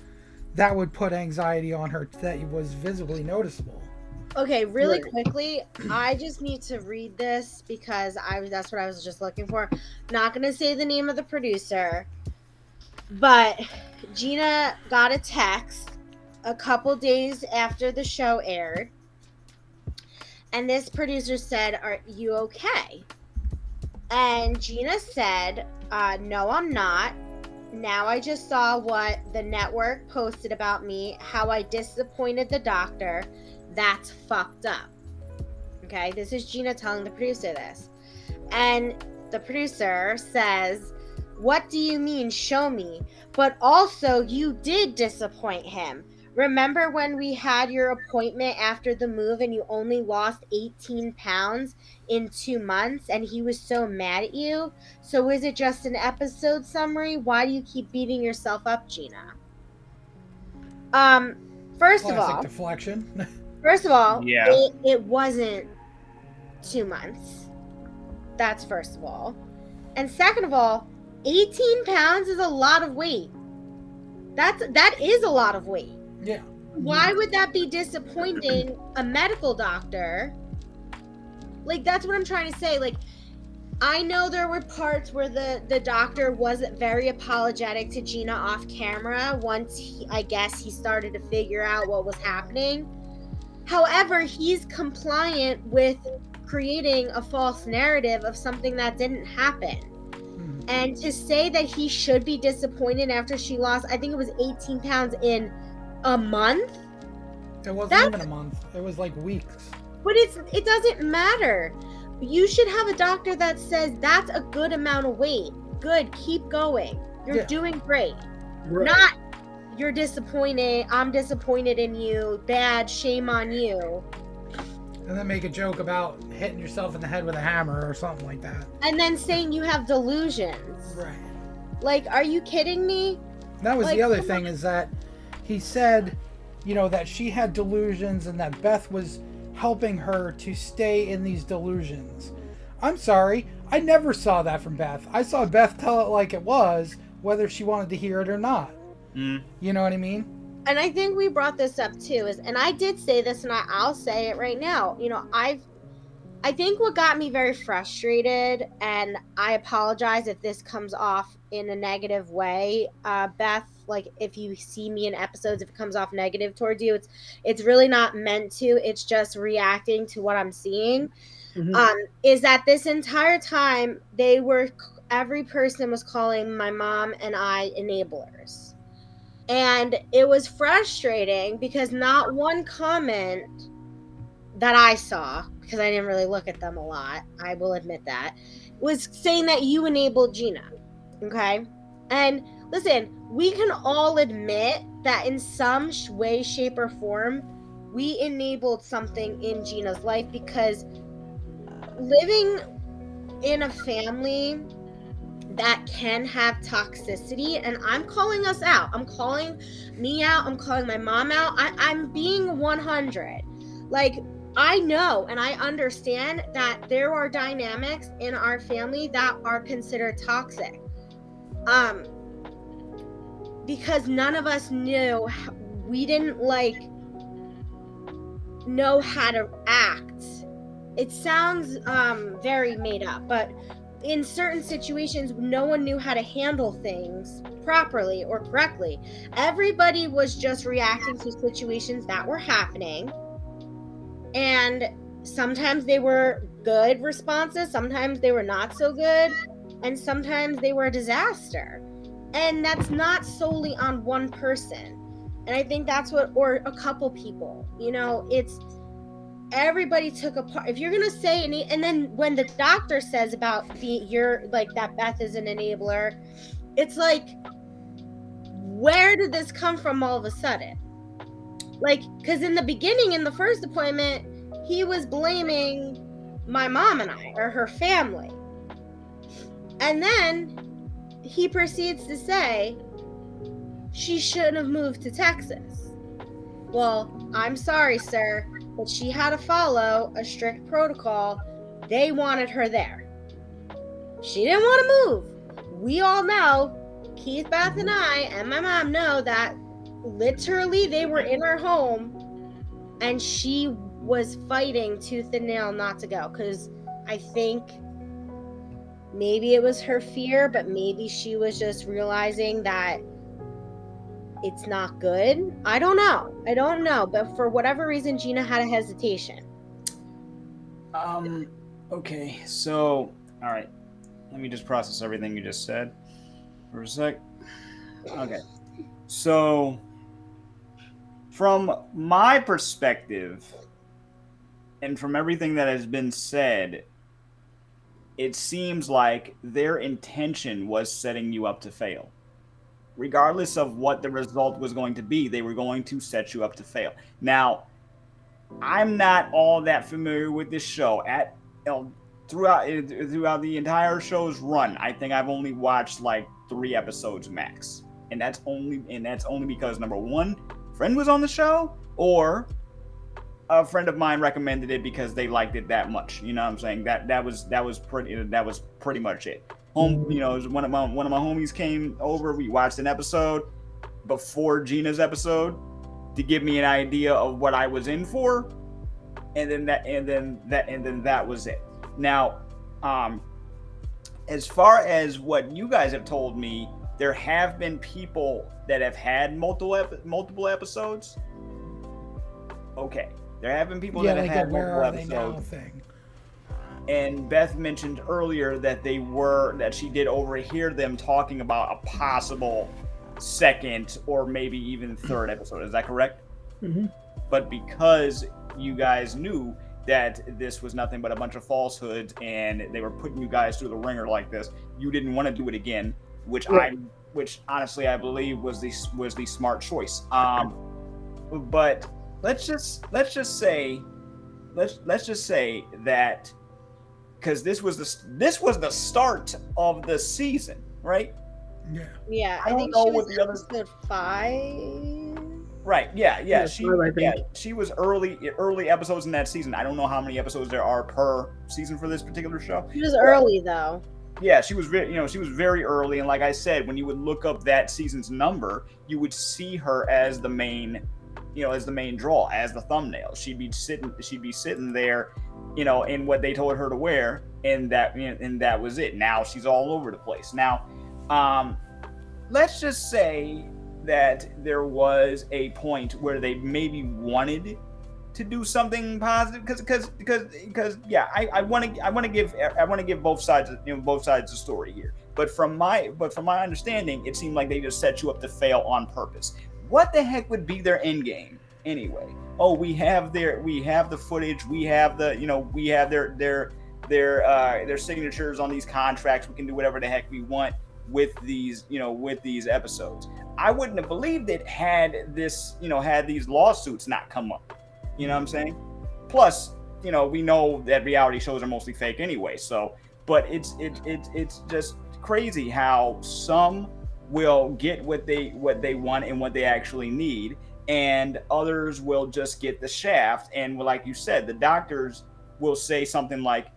that would put anxiety on her that was visibly noticeable. Okay, really Right. quickly, I just need to read this because that's what I was just looking for. Not going to say the name of the producer, but Gina got a text a couple days after the show aired, and this producer said, "Are you okay?" And Gina said, "No, I'm not. Now I just saw what the network posted about me, how I disappointed the doctor. That's fucked up." Okay, this is Gina telling the producer this. And the producer says, "What do you mean, show me? But also, you did disappoint him. Remember when we had your appointment after the move and you only lost 18 pounds in 2 months and he was so mad at you? So is it just an episode summary? Why do you keep beating yourself up, Gina?" Um, first of Classic all, deflection. Yeah. it wasn't 2 months. That's first of all. And second of all, 18 pounds is a lot of weight. That is a lot of weight. Yeah. Why would that be disappointing a medical doctor? Like, that's what I'm trying to say. Like, I know there were parts where the doctor wasn't very apologetic to Gina off camera once I guess he started to figure out what was happening. However, he's compliant with creating a false narrative of something that didn't happen. And to say that he should be disappointed after she lost, I think it was 18 pounds in a month. It wasn't That's, even a month. It was like weeks. but it doesn't matter. You should have a doctor that says that's a good amount of weight. Good, keep going. You're Yeah. doing great. Right. Not you're disappointed. I'm disappointed in you. Bad, shame on you. And then make a joke about hitting yourself in the head with a hammer or something like that. And then saying you have delusions. Right. Like, are you kidding me? That was Like, the other come thing, is that he said, that she had delusions and that Beth was helping her to stay in these delusions. I'm sorry, I never saw that from Beth. I saw Beth tell it like it was, whether she wanted to hear it or not. You know what I mean? And I think we brought this up too, and I did say this, and I'll say it right now. I think what got me very frustrated, and I apologize if this comes off in a negative way, Beth. Like, if you see me in episodes, if it comes off negative towards you, it's really not meant to. It's just reacting to what I'm seeing. Is that this entire time every person was calling my mom and I enablers. And it was frustrating because not one comment that I saw, because I didn't really look at them a lot, I will admit that, was saying that you enabled Gina. Okay? And listen, we can all admit that in some way, shape, or form, we enabled something in Gina's life, because living in a family that can have toxicity, and I'm calling us out. I'm calling me out. I'm calling my mom out. I'm being 100. Like, I know and I understand that there are dynamics in our family that are considered toxic. Because none of us knew, we didn't know how to act. It sounds very made up, but in certain situations, no one knew how to handle things properly or correctly. Everybody was just reacting to situations that were happening. And sometimes they were good responses, sometimes they were not so good, and sometimes they were a disaster. And that's not solely on one person. And I think that's or a couple people, it's everybody took a part. If you're gonna say, and then when the doctor says about that Beth is an enabler, it's like, where did this come from all of a sudden? Like, because in the beginning, in the first appointment, he was blaming my mom and I, or her family, and then he proceeds to say she shouldn't have moved to Texas. Well, I'm sorry, sir, but she had to follow a strict protocol. They wanted her there. She didn't want to move. We all know, Keith, Beth, and I, and my mom know that literally they were in her home, and she was fighting tooth and nail not to go, because I think maybe it was her fear, but maybe she was just realizing that it's not good. I don't know, but for whatever reason, Gina had a hesitation. Okay, so, all right. Let me just process everything you just said for a sec. Okay. So, from my perspective, and from everything that has been said, it seems like their intention was setting you up to fail. Regardless of what the result was going to be, they were going to set you up to fail. Now, I'm not all that familiar with this show. Throughout the entire show's run, I think I've only watched like 3 episodes max, and that's only because number one, friend was on the show, or a friend of mine recommended it because they liked it that much. You know what I'm saying? That was pretty much it. One of my homies came over. We watched an episode before Gina's episode to give me an idea of what I was in for, and then that was it. Now, as far as what you guys have told me, there have been people that have had multiple episodes. Okay, there have been people that have had multiple episodes. Thing. And Beth mentioned earlier that she did overhear them talking about a possible second or maybe even third episode. Is that correct? Mm-hmm. But because you guys knew that this was nothing but a bunch of falsehoods and they were putting you guys through the ringer like this, you didn't want to do it again, which honestly I believe was the smart choice. But let's just say that, because this was the start of the season, right? Yeah, I think don't know she was what the other episode 5. Right. Yeah. She was early episodes in that season. I don't know how many episodes there are per season for this particular show. She was early though. Yeah, she was very early, and like I said, when you would look up that season's number, you would see her as the main draw, as the thumbnail. She'd be sitting there, in what they told her to wear, and that was it. Now she's all over the place. Now, let's just say that there was a point where they maybe wanted to do something positive, because yeah, I want to give both sides the story here. But from my understanding, it seemed like they just set you up to fail on purpose. What the heck would be their end game anyway? Oh, we have the footage, we have their signatures on these contracts. We can do whatever the heck we want with these episodes. I wouldn't have believed it had these lawsuits not come up. You know what I'm saying? Plus, we know that reality shows are mostly fake anyway. So, but it's just crazy how some will get what they want and what they actually need, and others will just get the shaft. And like you said, the doctors will say something like,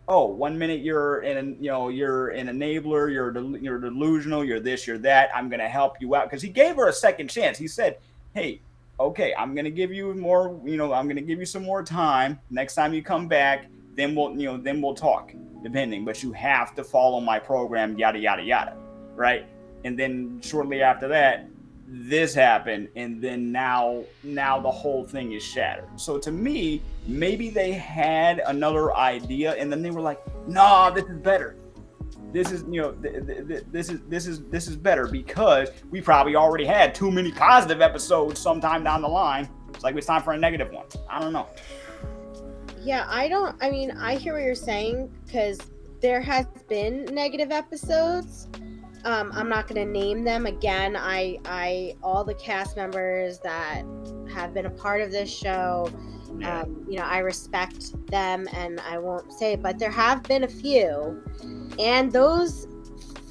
"Oh, 1 minute you're an enabler, you're delusional, you're this, you're that. I'm going to help you out." Because he gave her a second chance. He said, "Hey, okay, I'm going to give you more. I'm going to give you some more time. Next time you come back, then we'll talk, depending. But you have to follow my program, yada yada yada, right?" And then shortly after that, this happened, and then now the whole thing is shattered. So to me, maybe they had another idea, and then they were like, "Nah, this is better. This is this is better, because we probably already had too many positive episodes sometime down the line. It's like it's time for a negative one." I don't know. Yeah, I hear what you're saying, because there has been negative episodes. I'm not going to name them again. All the cast members that have been a part of this show, I respect them, and I won't say it, but there have been a few, and those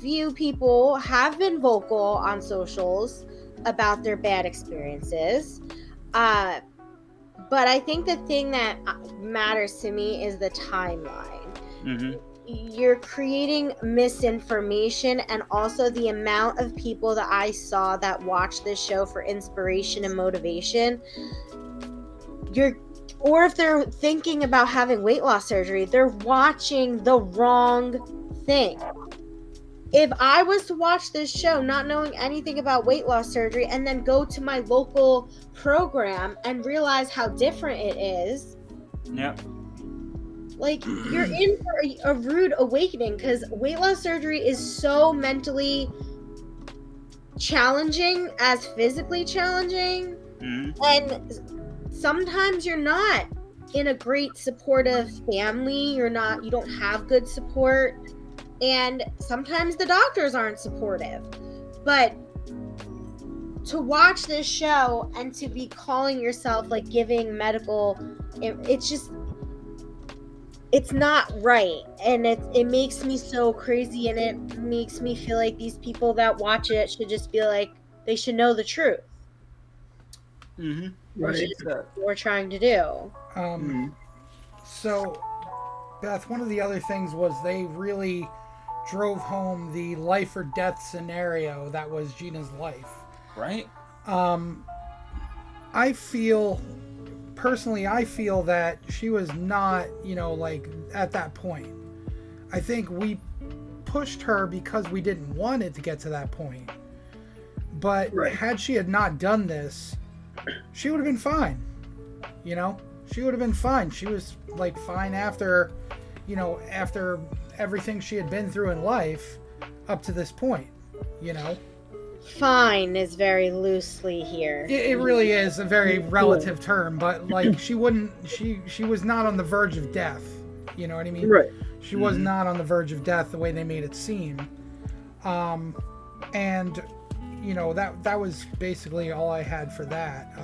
few people have been vocal on socials about their bad experiences. But I think the thing that matters to me is the timeline. Mm-hmm. You're creating misinformation, and also the amount of people that I saw that watched this show for inspiration and motivation. You're or if they're thinking about having weight loss surgery, they're watching the wrong thing. If I was to watch this show not knowing anything about weight loss surgery and then go to my local program and realize how different it is, Yep. like, you're in for a rude awakening, because weight loss surgery is so mentally challenging as physically challenging. Mm-hmm. And sometimes you're not in a great supportive family. You don't have good support. And sometimes the doctors aren't supportive. But to watch this show and to be calling yourself like giving medical, it's not right. And it makes me so crazy, and it makes me feel like these people that watch it should just be like, they should know the truth. Mm-hmm. Which Right. is what we're trying to do. So, Beth, one of the other things was they really drove home the life or death scenario that was Gina's life. Right. I feel that she was not, like at that point. I think we pushed her because we didn't want it to get to that point. But Right. had she had not done this, she would have been fine. She would have been fine. She was like fine after everything she had been through in life up to this point. Fine is very loosely here. It really is a very relative term, but like she was not on the verge of death. You know what I mean? Right. She was not on the verge of death the way they made it seem. And that was basically all I had for that.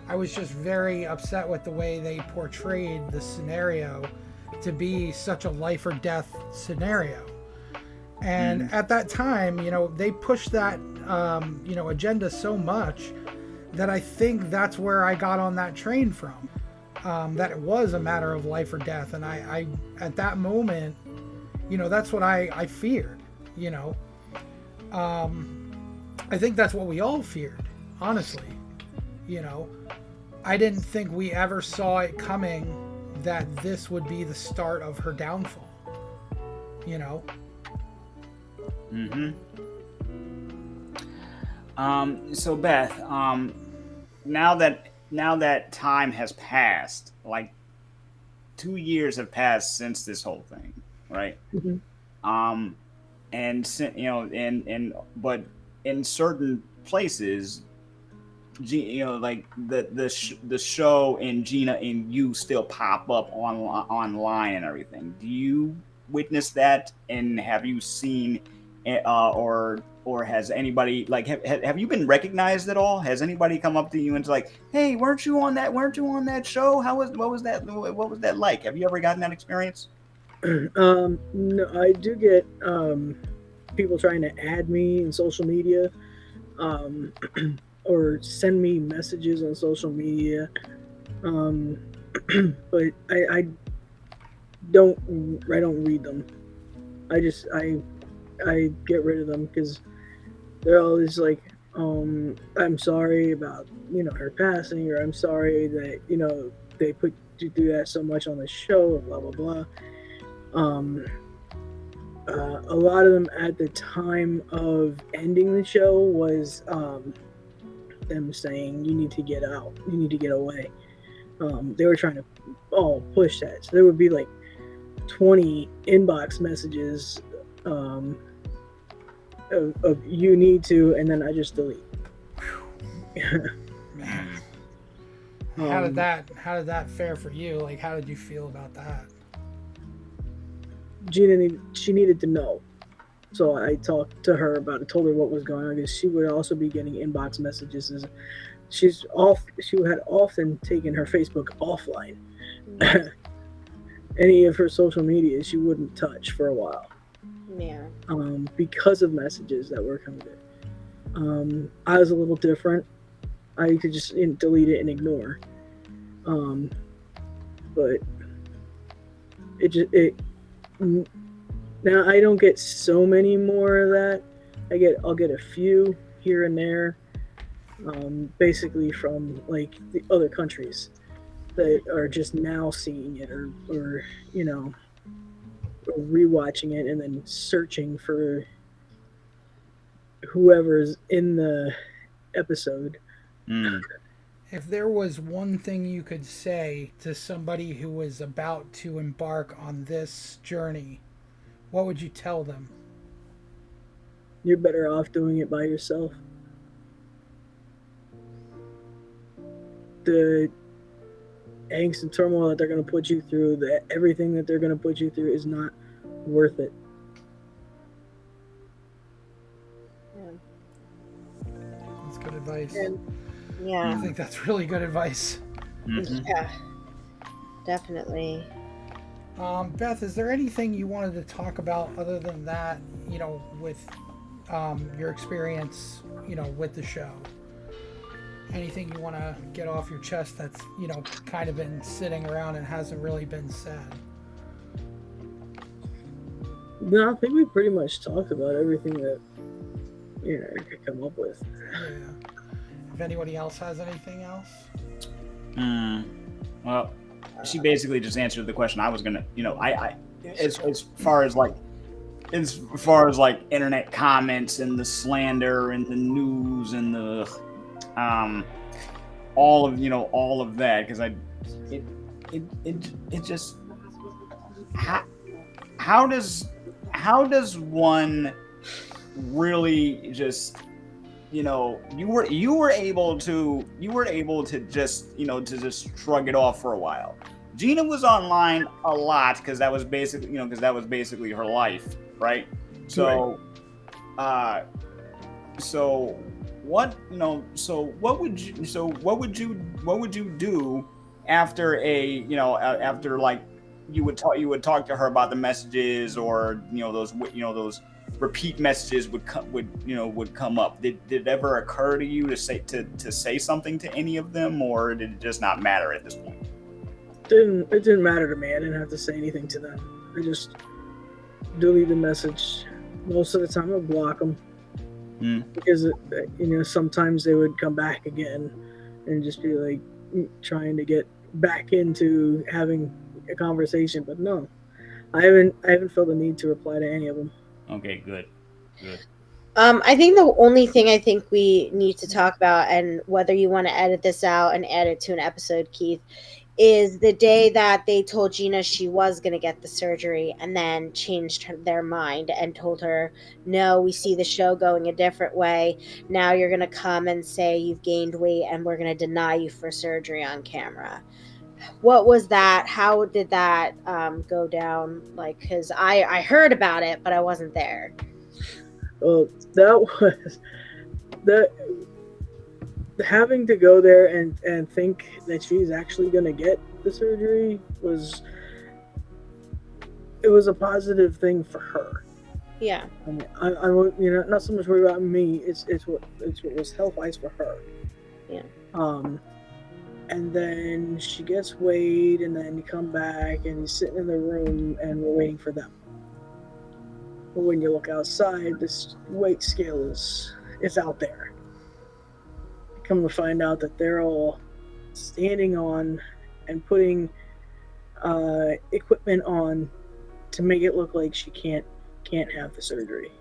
I was just very upset with the way they portrayed the scenario to be such a life or death scenario. And at that time, they pushed that, agenda so much that I think that's where I got on that train from. That it was a matter of life or death. And I at that moment, that's what I feared, I think that's what we all feared, honestly. I didn't think we ever saw it coming that this would be the start of her downfall. So Beth, now that time has passed, like 2 years have passed since this whole thing, right? Mhm. But in certain places, like the show and Gina and you still pop up online and everything. Do you witness that, and have you seen, or has anybody, like, have you been recognized at all? Has anybody come up to you and it's like, hey, weren't you on that show? What was that like? Have you ever gotten that experience? No, I do get people trying to add me in social media, or send me messages on social media, but I don't read them. I get rid of them because they're always like, I'm sorry about her passing, or I'm sorry that they put you through that so much on the show, blah blah blah. A lot of them at the time of ending the show was them saying, you need to get out, you need to get away. They were trying to push that, so there would be like 20 inbox messages of you need to, and then I just delete. Man. How did that fare for you? Like, how did you feel about that? Gina she needed to know, so I talked to her about it, told her what was going on, because she would also be getting inbox messages. She had often taken her Facebook offline. Any of her social media she wouldn't touch for a while. Yeah. Because of messages that were coming in. I was a little different. I could just delete it and ignore. But now I don't get so many more of that. I'll get a few here and there, basically from like the other countries. that are just now seeing it, or you know, or rewatching it and then searching for whoever's in the episode. Mm. If there was one thing you could say to somebody who was about to embark on this journey, what would you tell them? You're better off doing it by yourself. The angst and turmoil that they're going to put you through, everything that they're going to put you through is not worth it. That's good advice. Yeah. I think that's really good advice. Mm-hmm. Yeah. Definitely. Beth, is there anything you wanted to talk about other than that, with your experience, with the show? Anything you want to get off your chest that's, kind of been sitting around and hasn't really been said? No, I think we pretty much talked about everything that you could come up with. Yeah. If anybody else has anything else? Well, she basically just answered the question I was gonna. As far as like internet comments and the slander and the news and the all of that, because it just how does one really just you were able to just shrug it off for a while. Gina was online a lot because that was basically her life, right? So what would you do after after like you would talk to her about the messages, or those repeat messages would come up. Did it ever occur to you to say something to any of them, or did it just not matter at this point? It didn't matter to me. I didn't have to say anything to them. I just delete the message. Most of the time I block them because sometimes they would come back again and just be like trying to get back into having a conversation. But no, I haven't felt the need to reply to any of them. Okay, good. I think the only thing I think we need to talk about, and whether you want to edit this out and add it to an episode, Keith, is the day that they told Gina she was going to get the surgery and then changed their mind and told her, no, we see the show going a different way. Now you're going to come and say you've gained weight and we're going to deny you for surgery on camera. What was that? How did that go down? Like, because I heard about it, but I wasn't there. Well, that was that. Having to go there and think that she's actually going to get the surgery was a positive thing for her. Yeah. I mean, I not so much worried about me. It's what was health-wise for her. Yeah. And then she gets weighed, and then you come back, and he's sitting in the room, and we're waiting for them. But when you look outside, this weight scale is out there. Come to find out that they're all standing on and putting equipment on to make it look like she can't have the surgery.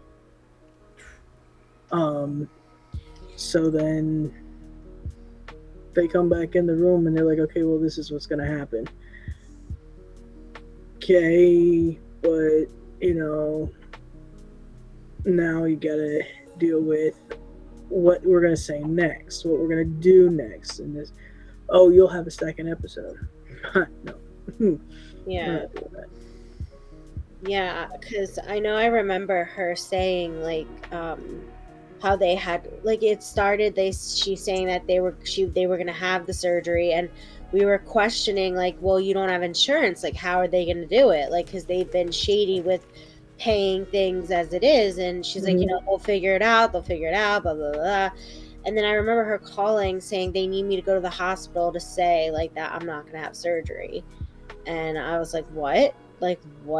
So then they come back in the room and they're like, okay, well, this is what's going to happen. Okay, but now you got to deal with what we're going to say next, what we're going to do next. And this, oh, you'll have a second episode. No. Yeah. Yeah, because I remember her saying, like, how they had, like, it started, she's saying that they were going to have the surgery, and we were questioning, like, well, you don't have insurance, like, how are they going to do it? Like, because they've been shady with paying things as it is, and she's like, they'll figure it out, blah blah blah. And then I remember her calling saying they need me to go to the hospital to say, like, that I'm not gonna have surgery. And I was like, what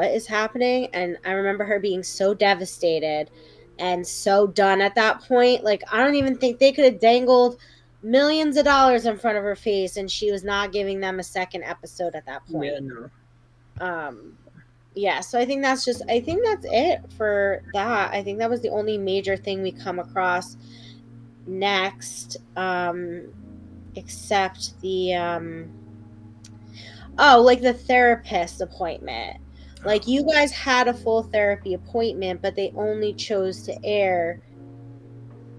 is happening? And I remember her being so devastated and so done at that point. Like, I don't even think they could have dangled millions of dollars in front of her face, and she was not giving them a second episode at that point. Yeah, no. Yeah, so I think that's it for that. I think that was the only major thing we come across next, except the like the therapist appointment. Like, you guys had a full therapy appointment, but they only chose to air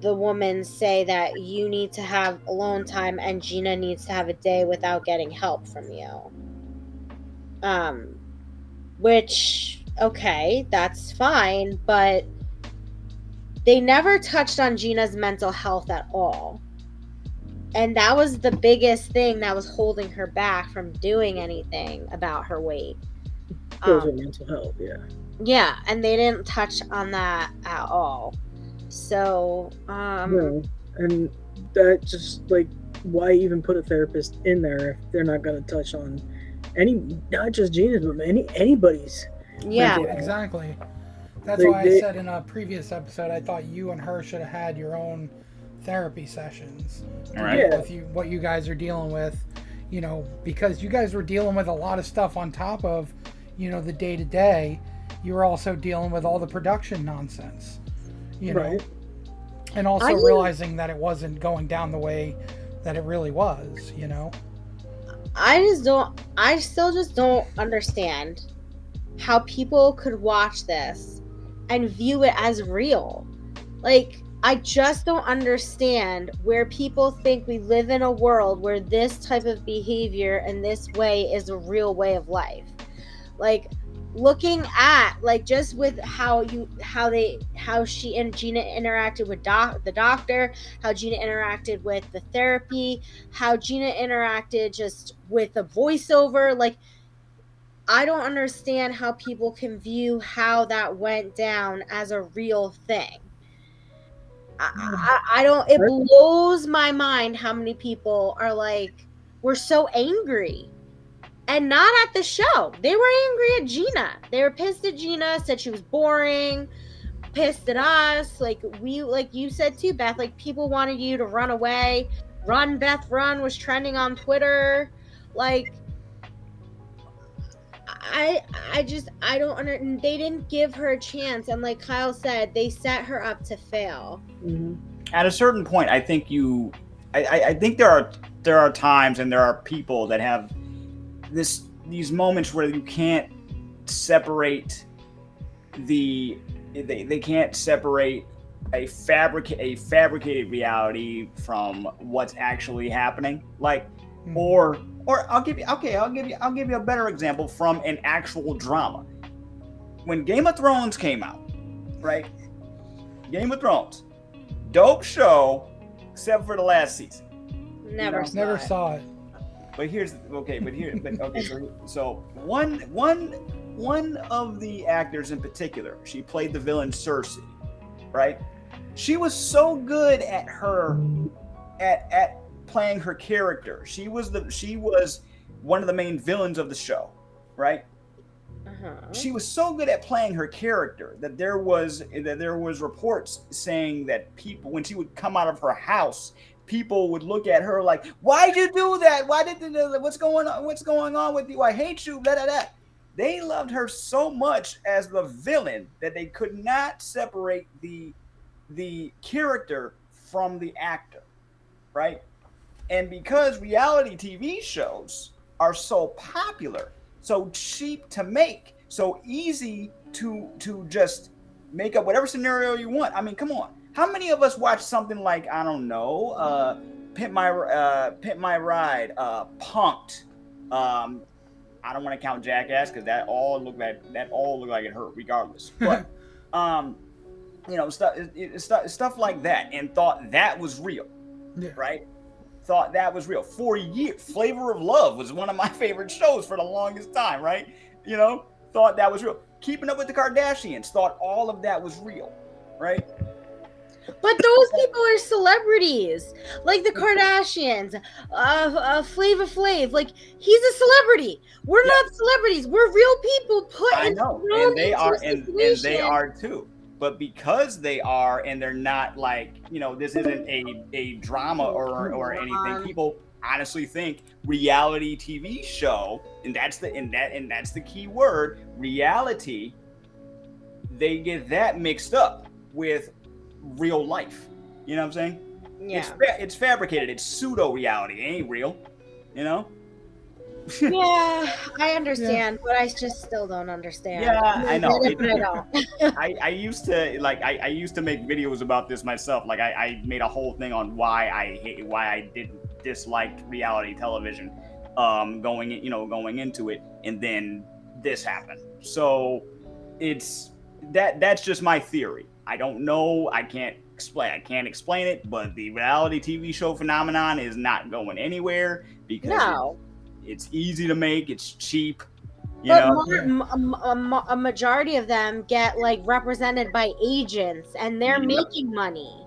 the woman say that you need to have alone time and Gina needs to have a day without getting help from you. Which, okay, that's fine, but they never touched on Gina's mental health at all. And that was the biggest thing that was holding her back from doing anything about her weight. Her mental health, yeah. Yeah, and they didn't touch on that at all. So, no, and that just, like, why even put a therapist in there if they're not going to touch on not just Gina's, but anybody's. Yeah, exactly. That's why I said in a previous episode, I thought you and her should have had your own therapy sessions. Right. With what you guys are dealing with, because you guys were dealing with a lot of stuff on top of, the day-to-day. You were also dealing with all the production nonsense, right. And also realizing that it wasn't going down the way that it really was, I still just don't understand how people could watch this and view it as real. Like, I just don't understand where people think we live in a world where this type of behavior and this way is a real way of life. Like, looking at, like, just with how she and Gina interacted with the doctor, how Gina interacted with the therapy, how Gina interacted just with the voiceover. Like, I don't understand how people can view how that went down as a real thing. I don't, it blows my mind how many people are like, we're so angry. And not at the show. They were angry at Gina. They were pissed at Gina, said she was boring, pissed at us. Like you said too, Beth, like, people wanted you to run away. Run, Beth, run was trending on Twitter. Like, I don't they didn't give her a chance. And like Kyle said, they set her up to fail. Mm-hmm. At a certain point, I think I think there are times and there are people that have these moments where you can't separate they can't separate a fabricated reality from what's actually happening. Like, or I'll give you a better example from an actual drama. When Game of Thrones came out, right? Game of Thrones, dope show, except for the last season. Never saw it. But so one of the actors in particular, she played the villain Cersei, right? She was so good at playing her character. She was one of the main villains of the show, right? Uh-huh. She was so good at playing her character that there was reports saying that people, when she would come out of her house, people would look at her like, "Why'd you do that? Why did you do that? What's going on with you? I hate you." Blah, blah, blah. They loved her so much as the villain that they could not separate the character from the actor, right? And because reality TV shows are so popular, so cheap to make, so easy to just make up whatever scenario you want. I mean, come on. How many of us watch something like, I don't know, Pimp My Ride, Punk'd? I don't want to count Jackass because that all looked like it hurt, regardless. But stuff like that, and thought that was real, right? Thought that was real for years. Flavor of Love was one of my favorite shows for the longest time, right? Thought that was real. Keeping Up with the Kardashians, thought all of that was real, right? But those people are celebrities, like the Kardashians, Flavor Flav. Like, he's a celebrity. We're not celebrities. We're real people put I know, and they are, and they are too. But because they are, and they're not like, this isn't a drama or anything. People honestly think reality TV show, and that's the key word, reality. They get that mixed up with real life. You know what I'm saying? Yeah. It's fabricated. It's pseudo reality. It ain't real. Yeah, I understand, but I just still don't understand. Yeah, I know. I don't. I used to I used to make videos about this myself. Like I made a whole thing on why I didn't dislike reality television, going into it, and then this happened. So that's just my theory. I don't know. I can't explain it, but the reality TV show phenomenon is not going anywhere because it's easy to make. It's cheap. A majority of them get like represented by agents, and they're making money.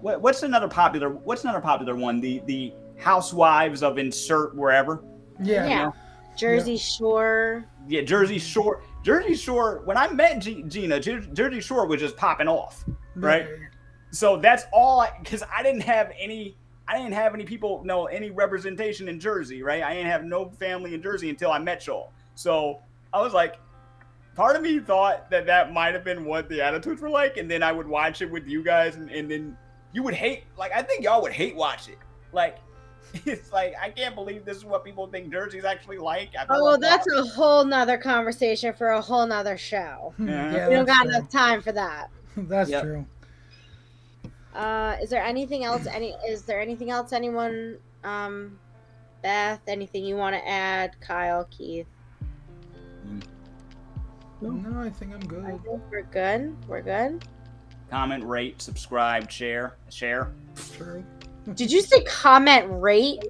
What's another popular one? The Housewives of insert wherever. Yeah. Jersey Shore. Yeah, Jersey Shore. Jersey Shore. When I met Gina, Jersey Shore was just popping off, right? So that's all. Because I didn't have any people, any representation in Jersey, right? I didn't have no family in Jersey until I met y'all. So I was like, part of me thought that might have been what the attitudes were like, and then I would watch it with you guys, and then you would hate. Like, I think y'all would hate watch it. Like, it's like, I can't believe this is what people think Jersey's actually like. That's a whole nother conversation for a whole nother show. Yeah, we don't got enough time for that. That's true. Is there anything else? Is there anything else? Anyone? Beth, anything you want to add? Kyle, Keith? No, I think I'm good. I think we're good. We're good. Comment, rate, subscribe, share. True. Did you say comment, rate?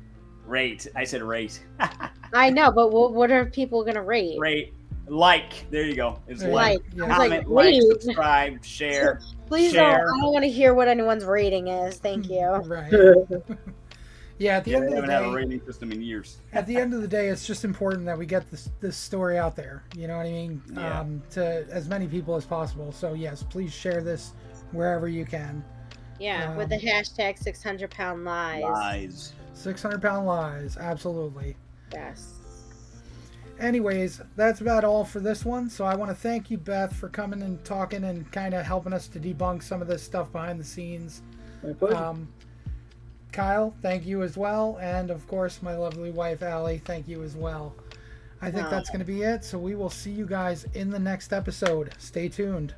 Rate. I said rate. I know, but what are people gonna rate? Rate. Like. There you go. It's like. Yeah. Comment, like, subscribe, share. Please share. don't. I don't want to hear what anyone's rating is. Thank you. Right. Yeah, at the end of the day, haven't had a rating system in years. At the end of the day, it's just important that we get this story out there. You know what I mean? Yeah. To as many people as possible. So yes, please share this wherever you can. Yeah, with the hashtag 600-pound lies. 600-pound lies, absolutely. Yes. Anyways, that's about all for this one. So I want to thank you, Beth, for coming and talking and kind of helping us to debunk some of this stuff behind the scenes. My pleasure. Kyle, thank you as well. And of course, my lovely wife, Allie, thank you as well. I think that's going to be it. So we will see you guys in the next episode. Stay tuned.